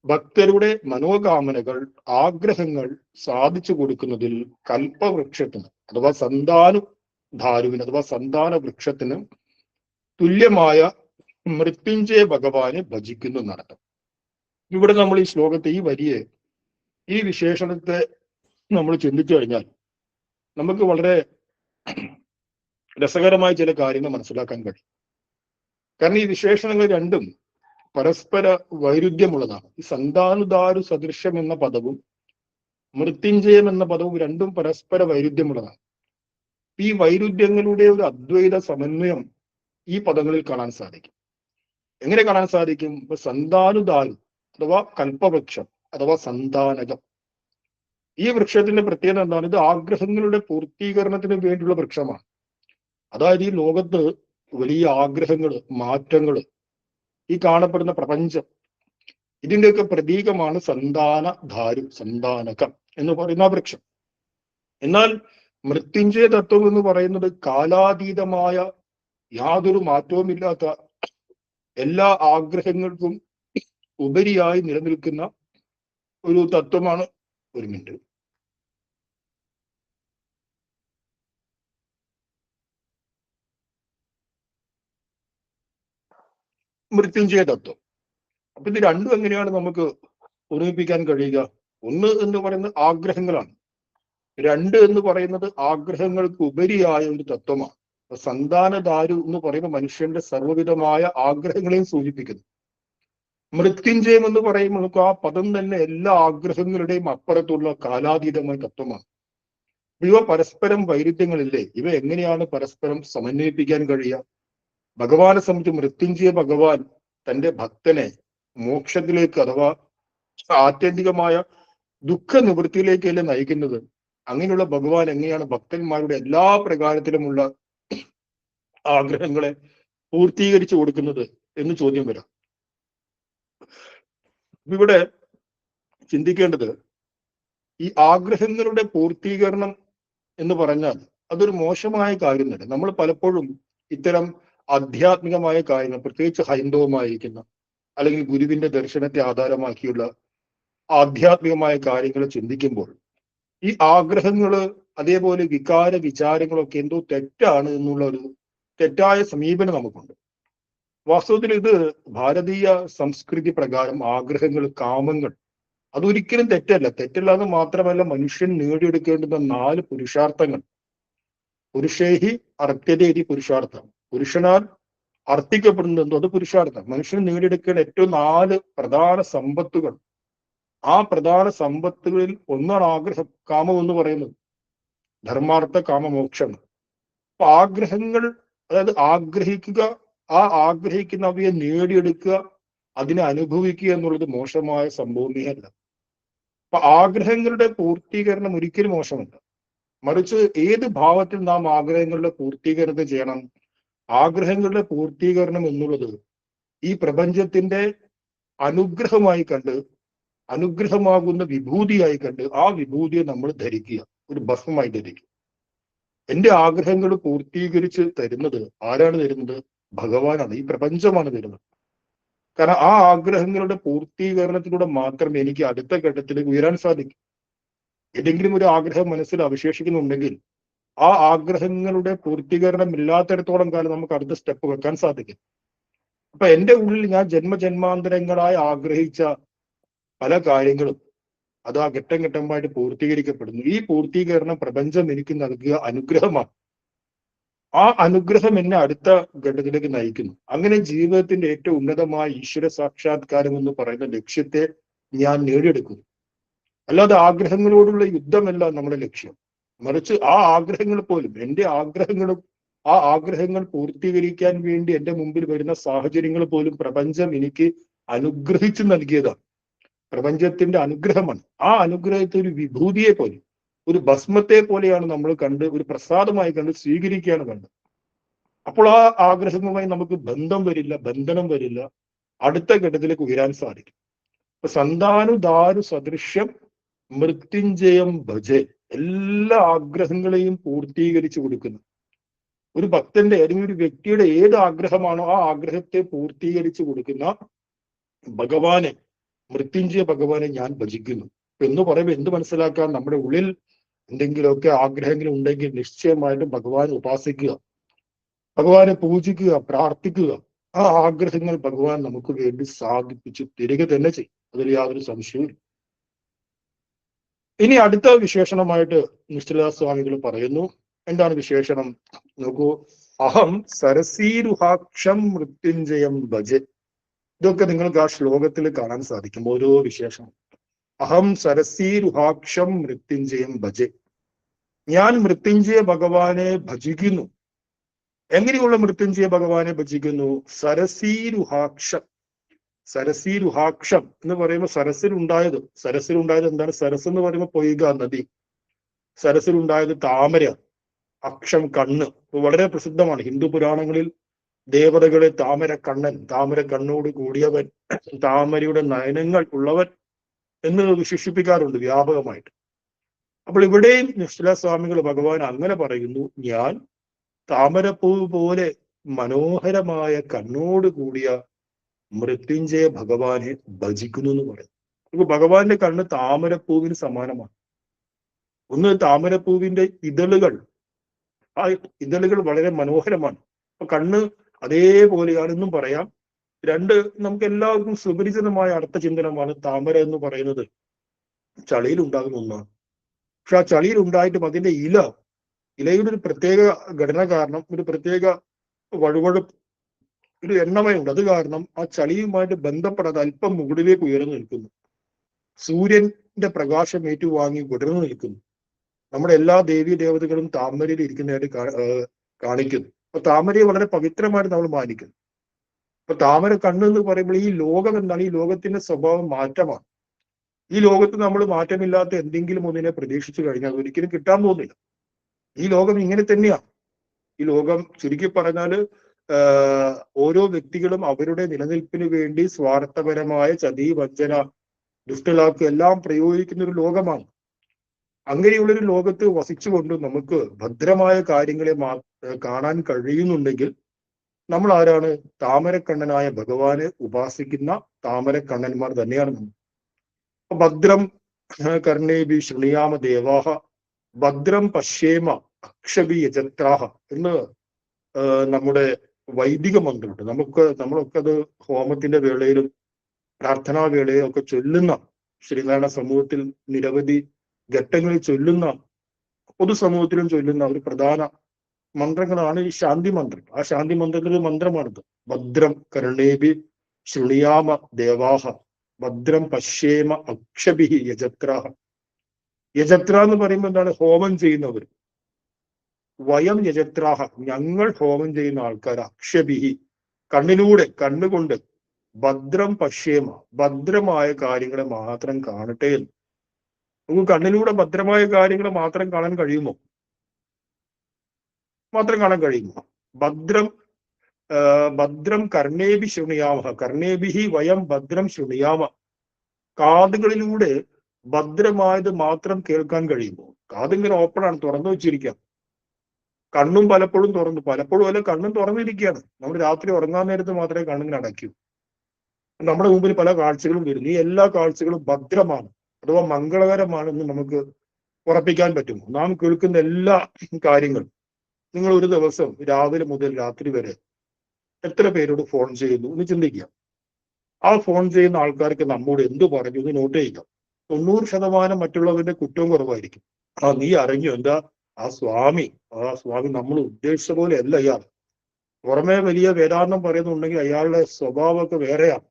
ഭക്തരുടെ മനോകാമനകൾ, ആഗ്രഹങ്ങൾ സാധിച്ചു കൊടുക്കുന്നതിൽ കൽപ്പവൃക്ഷത്തിന് അഥവാ സന്താനു ധാരുവിന് അഥവാ സന്താന വൃക്ഷത്തിന് തുല്യമായ മൃത്യുഞ്ജയ ഭഗവാനെ ഭജിക്കുന്നു എന്നർത്ഥം. ഇവിടെ നമ്മൾ ഈ ശ്ലോകത്തെ, ഈ വരിയെ, ഈ വിശേഷണത്തെ നമ്മൾ ചിന്തിച്ചു കഴിഞ്ഞാൽ നമുക്ക് വളരെ രസകരമായ ചില കാര്യങ്ങൾ മനസ്സിലാക്കാൻ കഴിയും. കാരണം ഈ വിശേഷണങ്ങൾ രണ്ടും പരസ്പര വൈരുദ്ധ്യമുള്ളതാണ്. ഈ സന്താനുദാരു സദൃശ്യം എന്ന പദവും മൃത്യുഞ്ജയം എന്ന പദവും രണ്ടും പരസ്പര വൈരുദ്ധ്യമുള്ളതാണ്. ഈ വൈരുദ്ധ്യങ്ങളുടെ ഒരു അദ്വൈത സമന്വയം ഈ പദങ്ങളിൽ കാണാൻ സാധിക്കും. എങ്ങനെ കാണാൻ സാധിക്കും? ഇപ്പൊ സന്താനുദാരു അഥവാ കൽപ്പവൃക്ഷം അഥവാ സന്താനകം, ഈ വൃക്ഷത്തിന്റെ പ്രത്യേകത എന്താണ്? ഇത് ആഗ്രഹങ്ങളുടെ പൂർത്തീകരണത്തിന് വേണ്ടിയുള്ള വൃക്ഷമാണ്. അതായത് ഈ ലോകത്ത് വലിയ ആഗ്രഹങ്ങള്, മാറ്റങ്ങള്, ഈ കാണപ്പെടുന്ന പ്രപഞ്ചം, ഇതിന്റെയൊക്കെ പ്രതീകമാണ് സന്താനധാരു, സന്താനകം എന്ന് പറയുന്ന ആ വൃക്ഷം. എന്നാൽ മൃത്യുഞ്ജയ തത്വം എന്ന് പറയുന്നത് കാലാതീതമായ, യാതൊരു മാറ്റവുമില്ലാത്ത, എല്ലാ ആഗ്രഹങ്ങൾക്കും ഉപരിയായി നിലനിൽക്കുന്ന ഒരു തത്വമാണ്. ഒരു മിനിറ്റ്. മൃത്യുഞ്ജയ തത്വം. അപ്പൊ ഇത് രണ്ടും എങ്ങനെയാണ് നമുക്ക് ഒരുമിപ്പിക്കാൻ കഴിയുക? ഒന്ന് എന്ന് പറയുന്നത് ആഗ്രഹങ്ങളാണ്. 2 എന്ന് പറയുന്നത് ആഗ്രഹങ്ങൾക്ക് ഉപരിയായ ഒരു തത്വമാണ്. സന്താനധാരു എന്ന് പറയുന്ന മനുഷ്യന്റെ സർവ്വവിധമായ ആഗ്രഹങ്ങളെയും സൂചിപ്പിക്കുന്നു. മൃത്യുഞ്ജയം എന്ന് പറയുമ്പോൾ നമുക്ക് ആ പദം തന്നെ എല്ലാ ആഗ്രഹങ്ങളുടെയും അപ്പുറത്തുള്ള കാലാതീതമായ തത്വമാണ്. ഇവ പരസ്പരം വൈരുദ്ധ്യങ്ങളില്ലേ? ഇവ എങ്ങനെയാണ് പരസ്പരം സമന്വയിപ്പിക്കാൻ കഴിയുക? ഭഗവാനെ സംബന്ധിച്ച് മൃത്യുഞ്ജയ ഭഗവാൻ തന്റെ ഭക്തനെ മോക്ഷത്തിലേക്ക് അഥവാ ആത്യന്തികമായ ദുഃഖ നിവൃത്തിയിലേക്കല്ലേ നയിക്കുന്നത്. അങ്ങനെയുള്ള ഭഗവാൻ എങ്ങനെയാണ് ഭക്തന്മാരുടെ എല്ലാ പ്രകാരത്തിലുമുള്ള ആഗ്രഹങ്ങളെ പൂർത്തീകരിച്ചു കൊടുക്കുന്നത് എന്ന് ചോദ്യം വരാം. ഇവിടെ ചിന്തിക്കേണ്ടത്, ഈ ആഗ്രഹങ്ങളുടെ പൂർത്തീകരണം എന്ന് പറഞ്ഞാൽ അതൊരു മോശമായ കാര്യം തന്നെ. നമ്മൾ പലപ്പോഴും ഇത്തരം ആധ്യാത്മികമായ കാര്യങ്ങൾ, പ്രത്യേകിച്ച് ഹൈന്ദവമായിരിക്കുന്ന അല്ലെങ്കിൽ ഗുരുവിന്റെ ദർശനത്തെ ആധാരമാക്കിയുള്ള ആധ്യാത്മികമായ കാര്യങ്ങൾ ചിന്തിക്കുമ്പോൾ ഈ ആഗ്രഹങ്ങള്, അതേപോലെ വികാര വിചാരങ്ങളൊക്കെ എന്തോ തെറ്റാണ് എന്നുള്ള ഒരു തെറ്റായ സമീപനം നമുക്കുണ്ട്. വാസ്തവത്തിൽ ഇത് ഭാരതീയ സംസ്കൃതി പ്രകാരം ആഗ്രഹങ്ങൾ, കാമങ്ങൾ അതൊരിക്കലും തെറ്റല്ല. തെറ്റല്ലാന്ന് മാത്രമല്ല, മനുഷ്യൻ നേടിയെടുക്കേണ്ടുന്ന 4 പുരുഷാർത്ഥങ്ങൾ. പുരുഷേഹി അർത്ഥ്യതേതി പുരുഷാർത്ഥം. പുരുഷനാൽ അർത്ഥിക്കപ്പെടുന്നതെന്തോ അത് പുരുഷാർത്ഥം. മനുഷ്യൻ നേടിയെടുക്കേണ്ട ഏറ്റവും 4 പ്രധാന സമ്പത്തുകൾ. ആ പ്രധാന സമ്പത്തുകളിൽ ഒന്നാണ് ആഗ്രഹം, കാമം എന്ന് പറയുന്നത്. ധർമാർത്ഥ കാമ മോക്ഷം. അപ്പൊ ആഗ്രഹങ്ങൾ, അതായത് ആഗ്രഹിക്കുക, ആ ആഗ്രഹിക്കുന്നവയെ നേടിയെടുക്കുക, അതിനെ അനുഭവിക്കുക എന്നുള്ളത് മോശമായ സംഭവമേ അല്ല. അപ്പൊ ആഗ്രഹങ്ങളുടെ പൂർത്തീകരണം ഒരിക്കലും മോശമല്ല. മറിച്ച് ഏത് ഭാവത്തിൽ നാം ആഗ്രഹങ്ങളുടെ പൂർത്തീകരണം ചെയ്യണം? ആഗ്രഹങ്ങളുടെ പൂർത്തീകരണം എന്നുള്ളത് ഈ പ്രപഞ്ചത്തിന്റെ അനുഗ്രഹമായി കണ്ട്, അനുഗ്രഹമാകുന്ന വിഭൂതിയായി കണ്ട് ആ വിഭൂതിയെ നമ്മൾ ധരിക്കുക, ഒരു ഭസ്മമായി ധരിക്കുക. എന്റെ ആഗ്രഹങ്ങൾ പൂർത്തീകരിച്ച് തരുന്നത് ആരാണ് തരുന്നത്? ഭഗവാനാണ്, ഈ പ്രപഞ്ചമാണ് തരുന്നത്. കാരണം ആ ആഗ്രഹങ്ങളുടെ പൂർത്തീകരണത്തിലൂടെ മാത്രമേ എനിക്ക് അടുത്ത ഘട്ടത്തിലേക്ക് ഉയരാൻ സാധിക്കൂ. ഏതെങ്കിലും ഒരു ആഗ്രഹം മനസ്സിൽ അവശേഷിക്കുന്നുണ്ടെങ്കിൽ ആ ആഗ്രഹങ്ങളുടെ പൂർത്തീകരണം ഇല്ലാത്തിടത്തോളം കാലം നമുക്ക് അടുത്ത സ്റ്റെപ്പ് വെക്കാൻ സാധിക്കും. അപ്പൊ എന്റെ ഉള്ളിൽ ഞാൻ ജന്മജന്മാന്തരങ്ങളായി ആഗ്രഹിച്ച പല കാര്യങ്ങളും അത് ആ ഘട്ടം ഘട്ടമായിട്ട് പൂർത്തീകരിക്കപ്പെടുന്നു. ഈ പൂർത്തീകരണം പ്രപഞ്ചം എനിക്ക് നൽകിയ അനുഗ്രഹമാണ്. ആ അനുഗ്രഹം എന്നെ അടുത്ത ഘട്ടത്തിലേക്ക് നയിക്കുന്നു. അങ്ങനെ ജീവിതത്തിന്റെ ഏറ്റവും ഉന്നതമായ ഈശ്വര സാക്ഷാത്കാരം എന്ന് പറയുന്ന ലക്ഷ്യത്തെ ഞാൻ നേടിയെടുക്കുന്നു. അല്ലാതെ ആഗ്രഹങ്ങളോടുള്ള യുദ്ധമല്ല നമ്മുടെ ലക്ഷ്യം. മറിച്ച് ആ ആഗ്രഹങ്ങൾ പോലും, എന്റെ ആഗ്രഹങ്ങളും ആ ആഗ്രഹങ്ങൾ പൂർത്തീകരിക്കാൻ വേണ്ടി എന്റെ മുമ്പിൽ വരുന്ന സാഹചര്യങ്ങൾ പോലും പ്രപഞ്ചം എനിക്ക് അനുഗ്രഹിച്ചു നൽകിയതാണ്. പ്രപഞ്ചത്തിന്റെ അനുഗ്രഹമാണ്. ആ അനുഗ്രഹത്തെ ഒരു വിഭൂതിയെ പോലെ, ഒരു ഭസ്മത്തെ പോലെയാണ് നമ്മൾ കണ്ട്, ഒരു പ്രസാദമായി കണ്ട് സ്വീകരിക്കുകയാണ് കണ്ടത്. അപ്പോൾ ആ ആഗ്രഹങ്ങളുമായി നമുക്ക് ബന്ധം വരില്ല, ബന്ധനം വരില്ല, അടുത്ത ഘട്ടത്തിലേക്ക് ഉയരാൻ സാധിക്കും. അപ്പൊ സന്താനുദാരു സദൃശ്യം മൃത്യുഞ്ജയം ഭജെ, എല്ലാ ആഗ്രഹങ്ങളെയും പൂർത്തീകരിച്ചു കൊടുക്കുന്നു. ഒരു ഭക്തന്റെ അല്ലെങ്കിൽ ഒരു വ്യക്തിയുടെ ഏത് ആഗ്രഹമാണോ ആ ആഗ്രഹത്തെ പൂർത്തീകരിച്ചു കൊടുക്കുന്ന ഭഗവാനെ, മൃത്യുഞ്ജയ ഭഗവാനെ ഞാൻ ഭജിക്കുന്നു എന്ന് പറയുമ്പോൾ എന്ത് മനസ്സിലാക്കാൻ, നമ്മുടെ ഉള്ളിൽ എന്തെങ്കിലുമൊക്കെ ആഗ്രഹങ്ങൾ ഉണ്ടെങ്കിൽ നിശ്ചയമായിട്ടും ഭഗവാനെ ഉപാസിക്കുക, ഭഗവാനെ പൂജിക്കുക, പ്രാർത്ഥിക്കുക. ആ ആഗ്രഹങ്ങൾ ഭഗവാൻ നമുക്ക് വേണ്ടി സാധിപ്പിച്ച് തരിക തന്നെ ചെയ്യും. അതിൽ യാതൊരു സംശയവും. ഇനി അടുത്ത വിശേഷണമായിട്ട് നിശ്ചല സ്വാമികൾ പറയുന്നു. എന്താണ് വിശേഷണം? നോക്കൂ, അഹം സരസീരുഹാക്ഷം മൃത്യുഞ്ജയം ഭജെ. ഇതൊക്കെ നിങ്ങൾക്ക് ആ ശ്ലോകത്തിൽ കാണാൻ സാധിക്കും, ഓരോ വിശേഷണം. അഹം സരസീരുഹാക്ഷം മൃത്യുഞ്ജയം ഭജെ, ഞാൻ മൃത്യുഞ്ജയ ഭഗവാനെ ഭജിക്കുന്നു. എങ്ങനെയുള്ള മൃത്യുഞ്ജയ ഭഗവാനെ ഭജിക്കുന്നു? സരസീരുഹാക്ഷം. സരസീരുഹാക്ഷം എന്ന് പറയുമ്പോൾ സരസിലുണ്ടായത്, സരസിലുണ്ടായത് എന്താണ്? സരസ് എന്ന് പറയുമ്പോൾ പൊയ്ക, നദി. സരസിലുണ്ടായത് താമര, അക്ഷം കണ്ണ്. വളരെ പ്രസിദ്ധമാണ് ഹിന്ദു പുരാണങ്ങളിൽ ദേവതകളെ താമര കണ്ണൻ, താമര കണ്ണോട് കൂടിയവൻ, താമരയുടെ നയനങ്ങൾ ഉള്ളവൻ എന്ന് വിശേഷിപ്പിക്കാറുണ്ട് വ്യാപകമായിട്ട്. അപ്പോൾ ഇവിടെയും നിശ്ചല സ്വാമികൾ ഭഗവാൻ അങ്ങനെ പറയുന്നു, ഞാൻ താമരപ്പൂ പോലെ മനോഹരമായ കണ്ണോട് കൂടിയ മൃത്യുഞ്ജയ ഭഗവാനെ ഭജിക്കുന്നു എന്ന് പറയുന്നു. നമുക്ക് ഭഗവാന്റെ കണ്ണ് താമരപ്പൂവിന് സമാനമാണ്. ഒന്ന്, താമരപ്പൂവിന്റെ ഇതളുകൾ, ആ ഇതളുകൾ വളരെ മനോഹരമാണ്. അപ്പൊ കണ്ണ് അതേപോലെയാണെന്നും പറയാം. രണ്ട്, നമുക്ക് എല്ലാവർക്കും സുപരിചിതമായ അർത്ഥചിന്തനമാണ്. താമര എന്ന് പറയുന്നത് ചളിയിൽ ഉണ്ടാകുന്ന ഒന്നാണ്. പക്ഷെ ആ ചളിയിൽ ഉണ്ടായിട്ടും അതിന്റെ ഇലയുടെ ഒരു പ്രത്യേക ഘടന കാരണം, ഒരു പ്രത്യേക വഴുവഴുപ്പ്, ഒരു എണ്ണമയുണ്ട്. അത് കാരണം ആ ചളിയുമായിട്ട് ബന്ധപ്പെടാതെ അല്പം മുകളിലേക്ക് ഉയർന്നു നിൽക്കുന്നു. സൂര്യന്റെ പ്രകാശം ഏറ്റുവാങ്ങി വിടർന്നു നിൽക്കുന്നു. നമ്മുടെ എല്ലാ ദേവീ ദേവതകളും താമരയിൽ ഇരിക്കുന്നതായിട്ട് കാണിക്കുന്നു. അപ്പൊ താമരയെ വളരെ പവിത്രമായിട്ട് നമ്മൾ മാനിക്കുന്നു. അപ്പൊ താമര കണ്ണ് എന്ന് പറയുമ്പോൾ ഈ ലോകം എന്താണ്? ഈ ലോകത്തിന്റെ സ്വഭാവം മാറ്റമാണ്. ഈ ലോകത്ത് നമ്മൾ മാറ്റമില്ലാത്ത എന്തെങ്കിലും ഒന്നിനെ പ്രതീക്ഷിച്ചു കഴിഞ്ഞാൽ ഒരിക്കലും കിട്ടാൻ പോകുന്നില്ല. ഈ ലോകം ഇങ്ങനെ തന്നെയാണ്. ഈ ലോകം ചുരുക്കി പറഞ്ഞാല് ഓരോ വ്യക്തികളും അവരുടെ നിലനിൽപ്പിന് വേണ്ടി സ്വാർത്ഥപരമായ ചതി, വഞ്ചന, ദുഷ്ടലാക്ക് എല്ലാം പ്രയോഗിക്കുന്ന ഒരു ലോകമാണ്. അങ്ങനെയുള്ളൊരു ലോകത്ത് വസിച്ചുകൊണ്ട് നമുക്ക് ഭദ്രമായ കാര്യങ്ങളെ കാണാൻ കഴിയുന്നുണ്ടെങ്കിൽ നമ്മൾ ആരാണ്? താമരക്കണ്ണനായ ഭഗവാനെ ഉപാസിക്കുന്ന താമരക്കണ്ണന്മാർ തന്നെയാണ് നമ്മൾ. ഭദ്രം കർണേഭി ശൃണിയാമ ദേവാഹ ഭദ്രം പശ്യേമ അക്ഷഭി യജത്രാഹ എന്ന് നമ്മുടെ വൈദിക മന്ത്രമുണ്ട്. നമ്മളൊക്കെ അത് ഹോമത്തിന്റെ വേളയിലും പ്രാർത്ഥനാ വേളയിലും ഒക്കെ ചൊല്ലുന്ന, ശ്രീനാരായണ സമൂഹത്തിൽ നിരവധി ഘട്ടങ്ങളിൽ ചൊല്ലുന്ന, പൊതുസമൂഹത്തിലും ചൊല്ലുന്ന ഒരു പ്രധാന മന്ത്രങ്ങളാണ് ഈ ശാന്തി മന്ത്രം. ആ ശാന്തി മന്ത്രത്തിന്റെ മന്ത്രമാണിത്. ഭദ്രം കർണേഭി ശൃണിയാമ ദേവാഹ ഭദ്രം പശ്യേമ അക്ഷഭിഹി യജത്രാഹ. യജത്ര എന്ന് പറയുമ്പോൾ എന്താണ്? ഹോമം ചെയ്യുന്നവർ. വയം യജത്രാഹ, ഞങ്ങൾ ഹോമം ചെയ്യുന്ന ആൾക്കാർ. അക്ഷഭിഹി, കണ്ണിലൂടെ, കണ്ണുകൊണ്ട്. ഭദ്രം പശ്യേമ, ഭദ്രമായ കാര്യങ്ങളെ മാത്രം കാണട്ടെ എന്ന്. നമുക്ക് കണ്ണിലൂടെ ഭദ്രമായ കാര്യങ്ങൾ മാത്രം കാണാൻ കഴിയുമോ? മാത്രം കാണാൻ കഴിയുമോ? ഭദ്രം ഭദ്രം കർണേഭി ശൃണുയാമ, കർണേഭിഹി വയം ഭദ്രം ശൃണുയാമ. കാതുകളിലൂടെ ഭദ്രമായത് മാത്രം കേൾക്കാൻ കഴിയുമ്പോൾ, കാതിങ്ങനെ ഓപ്പണാണ്, തുറന്നു വെച്ചിരിക്കാം. കണ്ണും പലപ്പോഴും അല്ല, കണ്ണും തുറന്നിരിക്കുകയാണ്. നമ്മൾ രാത്രി ഉറങ്ങാൻ നേരത്ത് മാത്രമേ കണ്ണിങ്ങനെ അടയ്ക്കൂ. നമ്മുടെ മുമ്പിൽ പല കാഴ്ചകളും വരുന്നു. ഈ എല്ലാ കാഴ്ചകളും ഭദ്രമാണ് അഥവാ മംഗളകരമാണെന്ന് നമുക്ക് ഉറപ്പിക്കാൻ പറ്റുമോ? നാം കേൾക്കുന്ന എല്ലാ കാര്യങ്ങളും, നിങ്ങൾ ഒരു ദിവസം രാവിലെ മുതൽ രാത്രി വരെ എത്ര പേരോട് ഫോൺ ചെയ്യുന്നു എന്ന് ചിന്തിക്കുക. ആ ഫോൺ ചെയ്യുന്ന ആൾക്കാർക്ക് നമ്മോട് എന്ത് പറഞ്ഞു എന്ന് നോട്ട് ചെയ്യുക. 90% മറ്റുള്ളവരുടെ കുറ്റവും കുറവായിരിക്കും. നീ അറിഞ്ഞു എന്താ, ആ സ്വാമി നമ്മൾ ഉദ്ദേശിച്ച പോലെ അല്ല അയാൾ. പുറമേ വലിയ വേദാന്തം പറയുന്നുണ്ടെങ്കിൽ അയാളുടെ സ്വഭാവമൊക്കെ വേറെയാണ്.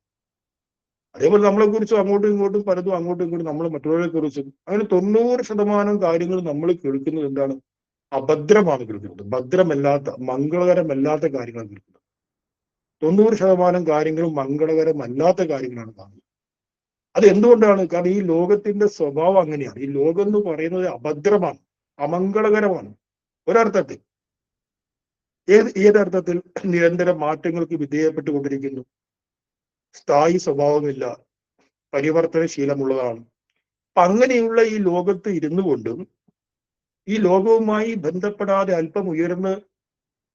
അതേപോലെ നമ്മളെ കുറിച്ചും അങ്ങോട്ടും ഇങ്ങോട്ടും പലതും അങ്ങോട്ടും ഇങ്ങോട്ടും നമ്മൾ മറ്റുള്ളവരെ കുറിച്ചും, അങ്ങനെ 90% കാര്യങ്ങൾ നമ്മൾ കേൾക്കുന്നത് എന്താണ്? അഭദ്രമാണ് കേൾക്കുന്നത്. ഭദ്രമല്ലാത്ത, മംഗളകരമല്ലാത്ത കാര്യങ്ങൾ കേൾക്കുന്നത്. 90% കാര്യങ്ങളും മംഗളകരമല്ലാത്ത കാര്യങ്ങളാണ് കാണുന്നത്. അത് എന്തുകൊണ്ടാണ്? കാരണം ഈ ലോകത്തിന്റെ സ്വഭാവം അങ്ങനെയാണ്. ഈ ലോകം എന്ന് പറയുന്നത് അഭദ്രമാണ്, അമംഗളകരമാണ്. ഒരർത്ഥത്തിൽ. ഏതർത്ഥത്തിൽ? നിരന്തരം മാറ്റങ്ങൾക്ക് വിധേയപ്പെട്ടുകൊണ്ടിരിക്കുന്നു, സ്ഥായി സ്വഭാവമില്ല, പരിവർത്തനശീലമുള്ളതാണ്. അങ്ങനെയുള്ള ഈ ലോകത്ത് ഇരുന്നു കൊണ്ടും ഈ ലോകവുമായി ബന്ധപ്പെടാതെ അല്പം ഉയർന്ന്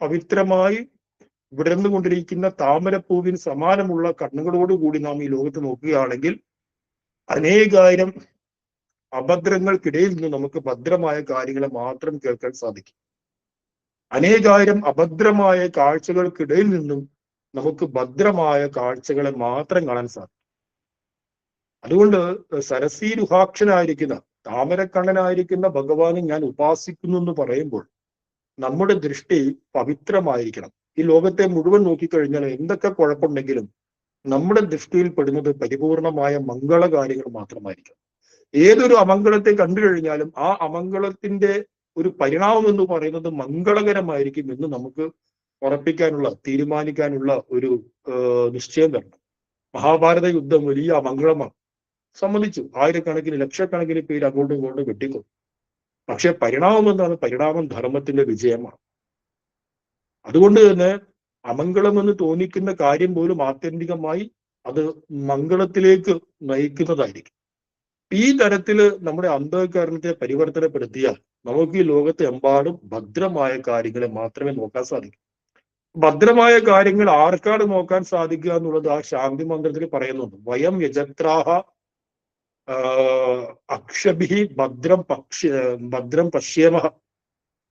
പവിത്രമായി വിടർന്നുകൊണ്ടിരിക്കുന്ന താമരപ്പൂവിന് സമാനമുള്ള കണ്ണുകളോടുകൂടി നാം ഈ ലോകത്ത് നോക്കുകയാണെങ്കിൽ അനേകായിരം അഭദ്രങ്ങൾക്കിടയിൽ നിന്ന് നമുക്ക് ഭദ്രമായ കാര്യങ്ങളെ മാത്രം കേൾക്കാൻ സാധിക്കും. അനേകായിരം അഭദ്രമായ കാഴ്ചകൾക്കിടയിൽ നിന്നും നമുക്ക് ഭദ്രമായ കാഴ്ചകളെ മാത്രം കാണാൻ സാധിക്കും. അതുകൊണ്ട് സരസീരുഹാക്ഷനായിരിക്കുന്ന, താമരക്കണ്ണനായിരിക്കുന്ന ഭഗവാനെ ഞാൻ ഉപാസിക്കുന്നു എന്ന് പറയുമ്പോൾ നമ്മുടെ ദൃഷ്ടി പവിത്രമായിരിക്കണം. ഈ ലോകത്തെ മുഴുവൻ നോക്കിക്കഴിഞ്ഞാൽ എന്തൊക്കെ കുഴപ്പമുണ്ടെങ്കിലും നമ്മുടെ ദൃഷ്ടിയിൽ പെടുന്നത് പരിപൂർണമായ മംഗളകാര്യങ്ങൾ മാത്രമായിരിക്കും. ഏതൊരു അമംഗളത്തെ കണ്ടു കഴിഞ്ഞാലും ആ അമംഗളത്തിന്റെ ഒരു പരിണാമം എന്ന് പറയുന്നത് മംഗളകരമായിരിക്കും എന്ന് നമുക്ക് ഉറപ്പിക്കാനുള്ള, തീരുമാനിക്കാനുള്ള ഒരു നിശ്ചയം തരണം. മഹാഭാരത യുദ്ധം വലിയ അമംഗളമാണ്. സമ്മതിച്ചു, ആയിരക്കണക്കിന് ലക്ഷക്കണക്കിന് പേര് അങ്ങോട്ടും ഇങ്ങോട്ടും വെട്ടിക്കൊന്നു. പക്ഷെ പരിണാമം എന്താണ്? പരിണാമം ധർമ്മത്തിന്റെ വിജയമാണ്. അതുകൊണ്ട് തന്നെ അമംഗളം എന്ന് തോന്നിക്കുന്ന കാര്യം പോലും ആത്യന്തികമായി അത് മംഗളത്തിലേക്ക് നയിക്കുന്നതായിരിക്കും. ഈ തരത്തില് നമ്മുടെ അന്ധകരണത്തെ പരിവർത്തനപ്പെടുത്തിയാൽ നമുക്ക് ഈ ലോകത്തെ എമ്പാടും ഭദ്രമായ കാര്യങ്ങളെ മാത്രമേ നോക്കാൻ സാധിക്കൂ. ഭദ്രമായ കാര്യങ്ങൾ ആർക്കാണ് നോക്കാൻ സാധിക്കുക എന്നുള്ളത് ആ ശാന്തി മന്ത്രത്തിൽ പറയുന്നുണ്ട്. വയം യജത്രാഹ അക്ഷഭി ഭദ്രം പശ്യേമ.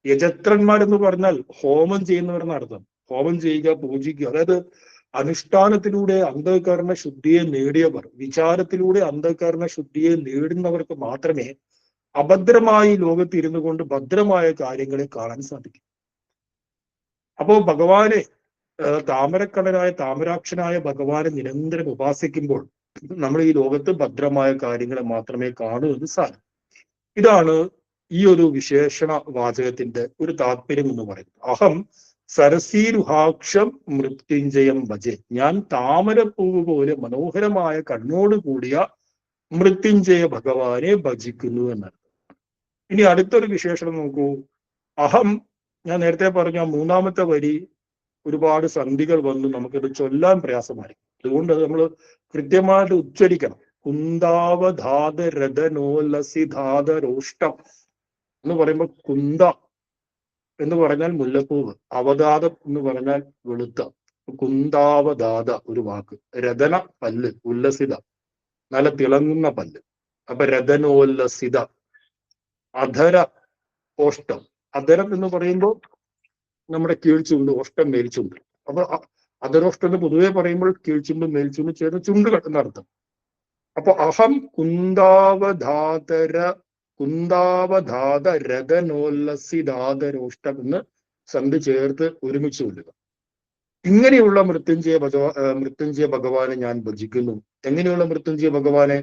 യജത്രന്മാരെന്ന് പറഞ്ഞാൽ ഹോമം ചെയ്യുന്നവരെന്ന് അർത്ഥം. ഹോമം ചെയ്യുക, പൂജിക്കുക, അതായത് അനുഷ്ഠാനത്തിലൂടെ അന്ധകരണ ശുദ്ധിയെ നേടിയവർ, വിചാരത്തിലൂടെ അന്ധകരണ ശുദ്ധിയെ നേടുന്നവർക്ക് മാത്രമേ അഭദ്രമായി ലോകത്ത് ഇരുന്നു കൊണ്ട് ഭദ്രമായ കാര്യങ്ങളെ കാണാൻ സാധിക്കും. അപ്പോ ഭഗവാനെ, താമരക്കടനായ താമരാക്ഷനായ ഭഗവാനെ നിരന്തരം ഉപാസിക്കുമ്പോൾ നമ്മൾ ഈ ലോകത്ത് ഭദ്രമായ കാര്യങ്ങളെ മാത്രമേ കാണൂ എന്ന് സാധിക്കും. ഇതാണ് ഈ ഒരു വിശേഷണ വാചകത്തിന്റെ ഒരു താല്പര്യം എന്ന് പറയുന്നത്. അഹം സരസീരുഹാക്ഷം മൃത്യുഞ്ജയം ഭജെ. ഞാൻ താമരപ്പൂവ് പോലെ മനോഹരമായ കണ്ണോട് കൂടിയ മൃത്യുഞ്ജയ ഭഗവാനെ ഭജിക്കുന്നു എന്നർത്ഥം. ഇനി അടുത്തൊരു വിശേഷണം നോക്കൂ. അഹം, ഞാൻ നേരത്തെ പറഞ്ഞ മൂന്നാമത്തെ വരി ഒരുപാട് സന്ധികൾ വന്ന് നമുക്കത് ചൊല്ലാൻ പ്രയാസമായിരിക്കും. അതുകൊണ്ട് നമ്മൾ കൃത്യമായിട്ട് ഉച്ചരിക്കണം. കുന്താവധാത രഥനോല്ലസിധാതരോഷ്ടം എന്ന് പറയുമ്പോൾ കുന്ത എന്ന് പറഞ്ഞാൽ മുല്ലപ്പൂവ്, അവതാതം എന്ന് പറഞ്ഞാൽ വെളുത്ത. കുന്താവധാത ഒരു വാക്ക്. രഥന പല്ല്, ഉല്ലസിത നല്ല തിളങ്ങുന്ന പല്ല്. അപ്പൊ രഥനോല്ലസിത. അധര ഓഷ്ടം. അധരം എന്ന് പറയുമ്പോൾ നമ്മുടെ കീഴ്ചുണ്ട്, ഓഷ്ടം മേൽച്ചുണ്ട്. അപ്പൊ അധരോഷ്ടം എന്ന് പൊതുവെ പറയുമ്പോൾ കീഴ്ചുണ്ടും മേൽച്ചുണ്ടും ചേർന്ന് ചുണ്ടുകൾ എന്നർത്ഥം. അപ്പൊ അഹം കുന്താവധാത രഥനോല്ലസിതാതരോഷ്ടം എന്ന് സന്ധി ചേർത്ത് ഒരുമിച്ച് കൊല്ലുക. ഇങ്ങനെയുള്ള മൃത്യുഞ്ജയ ഭഗവാനെ ഞാൻ ഭജിക്കുന്നു. എങ്ങനെയുള്ള മൃത്യുഞ്ജയ ഭഗവാനെ?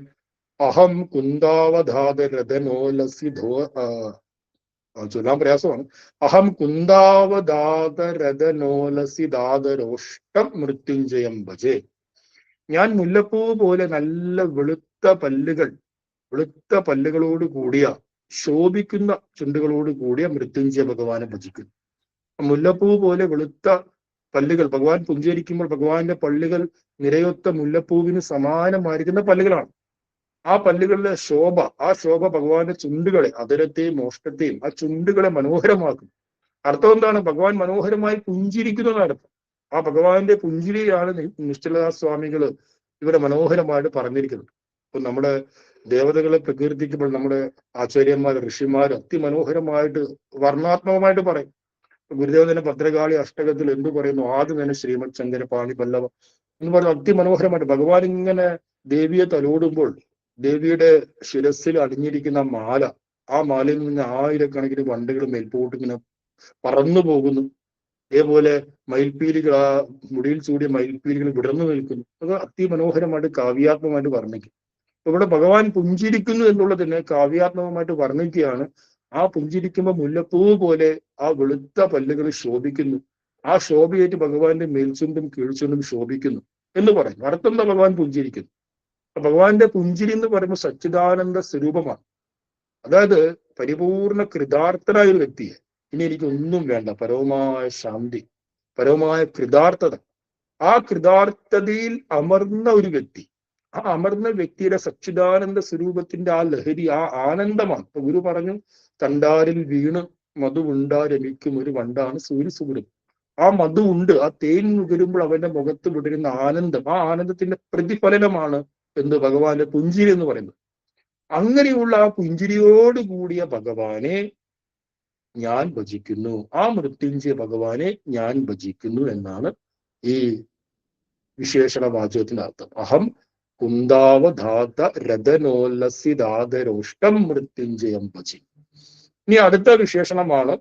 അഹം കുന്താവധാത രഥനോല്ലസിധോ ചൊല്ലാൻ പ്രയാസമാണ്. അഹം കുന്താവധാത രഥനോലസിദാതരോഷ്ടം മൃത്യുഞ്ജയം ഭജേ. ഞാൻ മുല്ലപ്പൂ പോലെ നല്ല വെളുത്ത പല്ലുകളോട് കൂടിയ, ശോഭിക്കുന്ന ചുണ്ടുകളോട് കൂടിയ മൃത്യുഞ്ജയ ഭഗവാനെ ഭജിക്കുന്നു. മുല്ലപ്പൂ പോലെ വെളുത്ത പല്ലുകൾ ഭഗവാൻ പുഞ്ചിരിക്കുമ്പോൾ ഭഗവാന്റെ പല്ലുകൾ നിരയൊത്ത മുല്ലപ്പൂവിന് സമാനമായിരിക്കുന്ന പല്ലുകളാണ്. ആ പല്ലുകളിലെ ശോഭ, ആ ശോഭ ഭഗവാന്റെ ചുണ്ടുകളെ, അധരത്തെയും മോഷ്ടത്തെയും ആ ചുണ്ടുകളെ മനോഹരമാക്കും. അർത്ഥം എന്താണ്? ഭഗവാൻ മനോഹരമായി പുഞ്ചിരിക്കുന്നതാണ് അർത്ഥം. ആ ഭഗവാന്റെ പുഞ്ചിരിയാണ് നിശ്ചലദാസ് സ്വാമികള് ഇവിടെ മനോഹരമായിട്ട് പറഞ്ഞിരിക്കുന്നത്. ഇപ്പൊ നമ്മുടെ ദേവതകളെ പ്രകീർത്തിക്കുമ്പോൾ നമ്മുടെ ആചാര്യന്മാർ, ഋഷിമാർ അതിമനോഹരമായിട്ട് വർണ്ണാത്മകമായിട്ട് പറയും. ഗുരുദേവന്റെ ഭദ്രകാളി അഷ്ടകത്തിൽ എന്തു പറയുന്നു? ആദ്യം തന്നെ ശ്രീമത് ശങ്കര പാണി പല്ലവ എന്ന് പറയുന്നത് അതിമനോഹരമായിട്ട് ഭഗവാൻ ഇങ്ങനെ ദേവിയെ തലോടുമ്പോൾ ദേവിയുടെ ശിരസിൽ അണിഞ്ഞിരിക്കുന്ന മാല, ആ മാലയിൽ നിന്ന് ആയിരക്കണക്കിന് വണ്ടുകൾ മേൽപോട്ട് ഇങ്ങനെ പറന്നു പോകുന്നു. അതേപോലെ മയിൽപ്പീലികൾ, ആ മുടിയിൽ ചൂടിയ മയിൽപ്പീലികൾ വിടർന്നു നിൽക്കുന്നു. അത് അതിമനോഹരമായിട്ട് കാവ്യാത്മകമായിട്ട് വർണ്ണിക്കും. ഇവിടെ ഭഗവാൻ പുഞ്ചിരിക്കുന്നു എന്നുള്ളതിനെ കാവ്യാത്മകമായിട്ട് വർണ്ണിക്കുകയാണ്. ആ പുഞ്ചിരിക്കുമ്പോൾ മുല്ലപ്പൂ പോലെ ആ വെളുത്ത പല്ലുകൾ ശോഭിക്കുന്നു. ആ ശോഭയേറ്റ് ഭഗവാന്റെ മേൽചുണ്ടും കീഴ്ചുണ്ടും ശോഭിക്കുന്നു എന്ന് പറയും. അർത്ഥം എന്താ? ഭഗവാൻ പുഞ്ചിരിക്കുന്നു. ഭഗവാന്റെ പുഞ്ചിരി എന്ന് പറയുമ്പോൾ സച്ചിദാനന്ദ സ്വരൂപമാണ്. അതായത് പരിപൂർണ കൃതാർത്ഥനായ ഒരു വ്യക്തിയെ, ഇനി എനിക്ക് ഒന്നും വേണ്ട, പരമമായ ശാന്തി, പരമമായ കൃതാർത്ഥത, ആ കൃതാർത്ഥതയിൽ അമർന്ന ഒരു വ്യക്തി, ആ അമർന്ന വ്യക്തിയുടെ സച്ചിദാനന്ദ സ്വരൂപത്തിന്റെ ആ ലഹരി, ആ ആനന്ദമാണ്. ഇപ്പൊ ഗുരു പറഞ്ഞു, തണ്ടാരിൽ വീണ് മധുവുണ്ടാ രമിക്കും ഒരു വണ്ടാണ് സൂര്യസുഗുരം. ആ മധു ഉണ്ട്, ആ തേൻ നുകരുമ്പോൾ അവന്റെ മുഖത്ത് വിടരുന്ന ആനന്ദം, ആ ആനന്ദത്തിന്റെ പ്രതിഫലനമാണ് എന്ത്? ഭഗവാന്റെ പുഞ്ചിരി എന്ന് പറയുന്നത്. അങ്ങനെയുള്ള ആ പുഞ്ചിരിയോട് കൂടിയ ഭഗവാനെ ഞാൻ ഭജിക്കുന്നു, ആ മൃത്യുഞ്ജയ ഭഗവാനെ ഞാൻ ഭജിക്കുന്നു എന്നാണ് ഈ വിശേഷണ വാചകത്തിന്റെ അർത്ഥം. അഹം കുന്താവധാത രഥനോല്ലസിതാദരോഷ്ടം മൃത്യുഞ്ജയം ഭജി. ഇനി അടുത്ത വിശേഷണമാണ്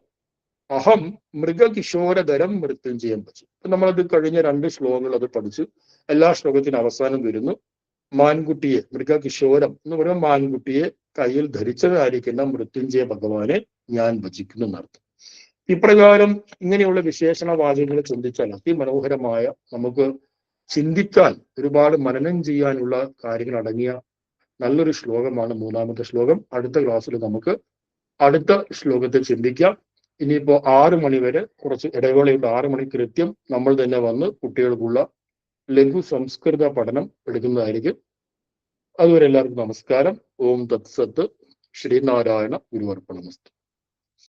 അഹം മൃഗകിശോരധരം മൃത്യുഞ്ജയം ഭജി. നമ്മളത് കഴിഞ്ഞ 2 ശ്ലോകങ്ങൾ അത് പഠിച്ചു. എല്ലാ ശ്ലോകത്തിന് അവസാനം വരുന്നു മാൻകുട്ടിയെ, മൃഗകിശോരം എന്ന് പറയുമ്പോൾ മാൻകുട്ടിയെ കയ്യിൽ ധരിച്ചതായിരിക്കുന്ന മൃത്യുഞ്ജയ ഭഗവാനെ ഞാൻ ഭജിക്കുന്നു എന്നർത്ഥം. ഇപ്രകാരം ഇങ്ങനെയുള്ള വിശേഷണ വാചകങ്ങൾ ചിന്തിച്ചാൽ അതിമനോഹരമായ, നമുക്ക് ചിന്തിക്കാൻ, ഒരുപാട് മനനം ചെയ്യാനുള്ള കാര്യങ്ങൾ അടങ്ങിയ നല്ലൊരു ശ്ലോകമാണ് 3-ാമത്തെ ശ്ലോകം. അടുത്ത ക്ലാസ്സിൽ നമുക്ക് അടുത്ത ശ്ലോകത്തെ ചിന്തിക്കാം. ഇനിയിപ്പോ 6 മണി വരെ കുറച്ച് ഇടവേളയുണ്ട്. 6 മണി കൃത്യം നമ്മൾ തന്നെ വന്ന് കുട്ടികൾക്കുള്ള ലഘു സംസ്കൃത പഠനം എടുക്കുന്നതായിരിക്കും. അതുവരെ എല്ലാവർക്കും നമസ്കാരം. ഓം തത്സത്ത്. ശ്രീനാരായണ ഗുരുവർപ്പണമസ്തു.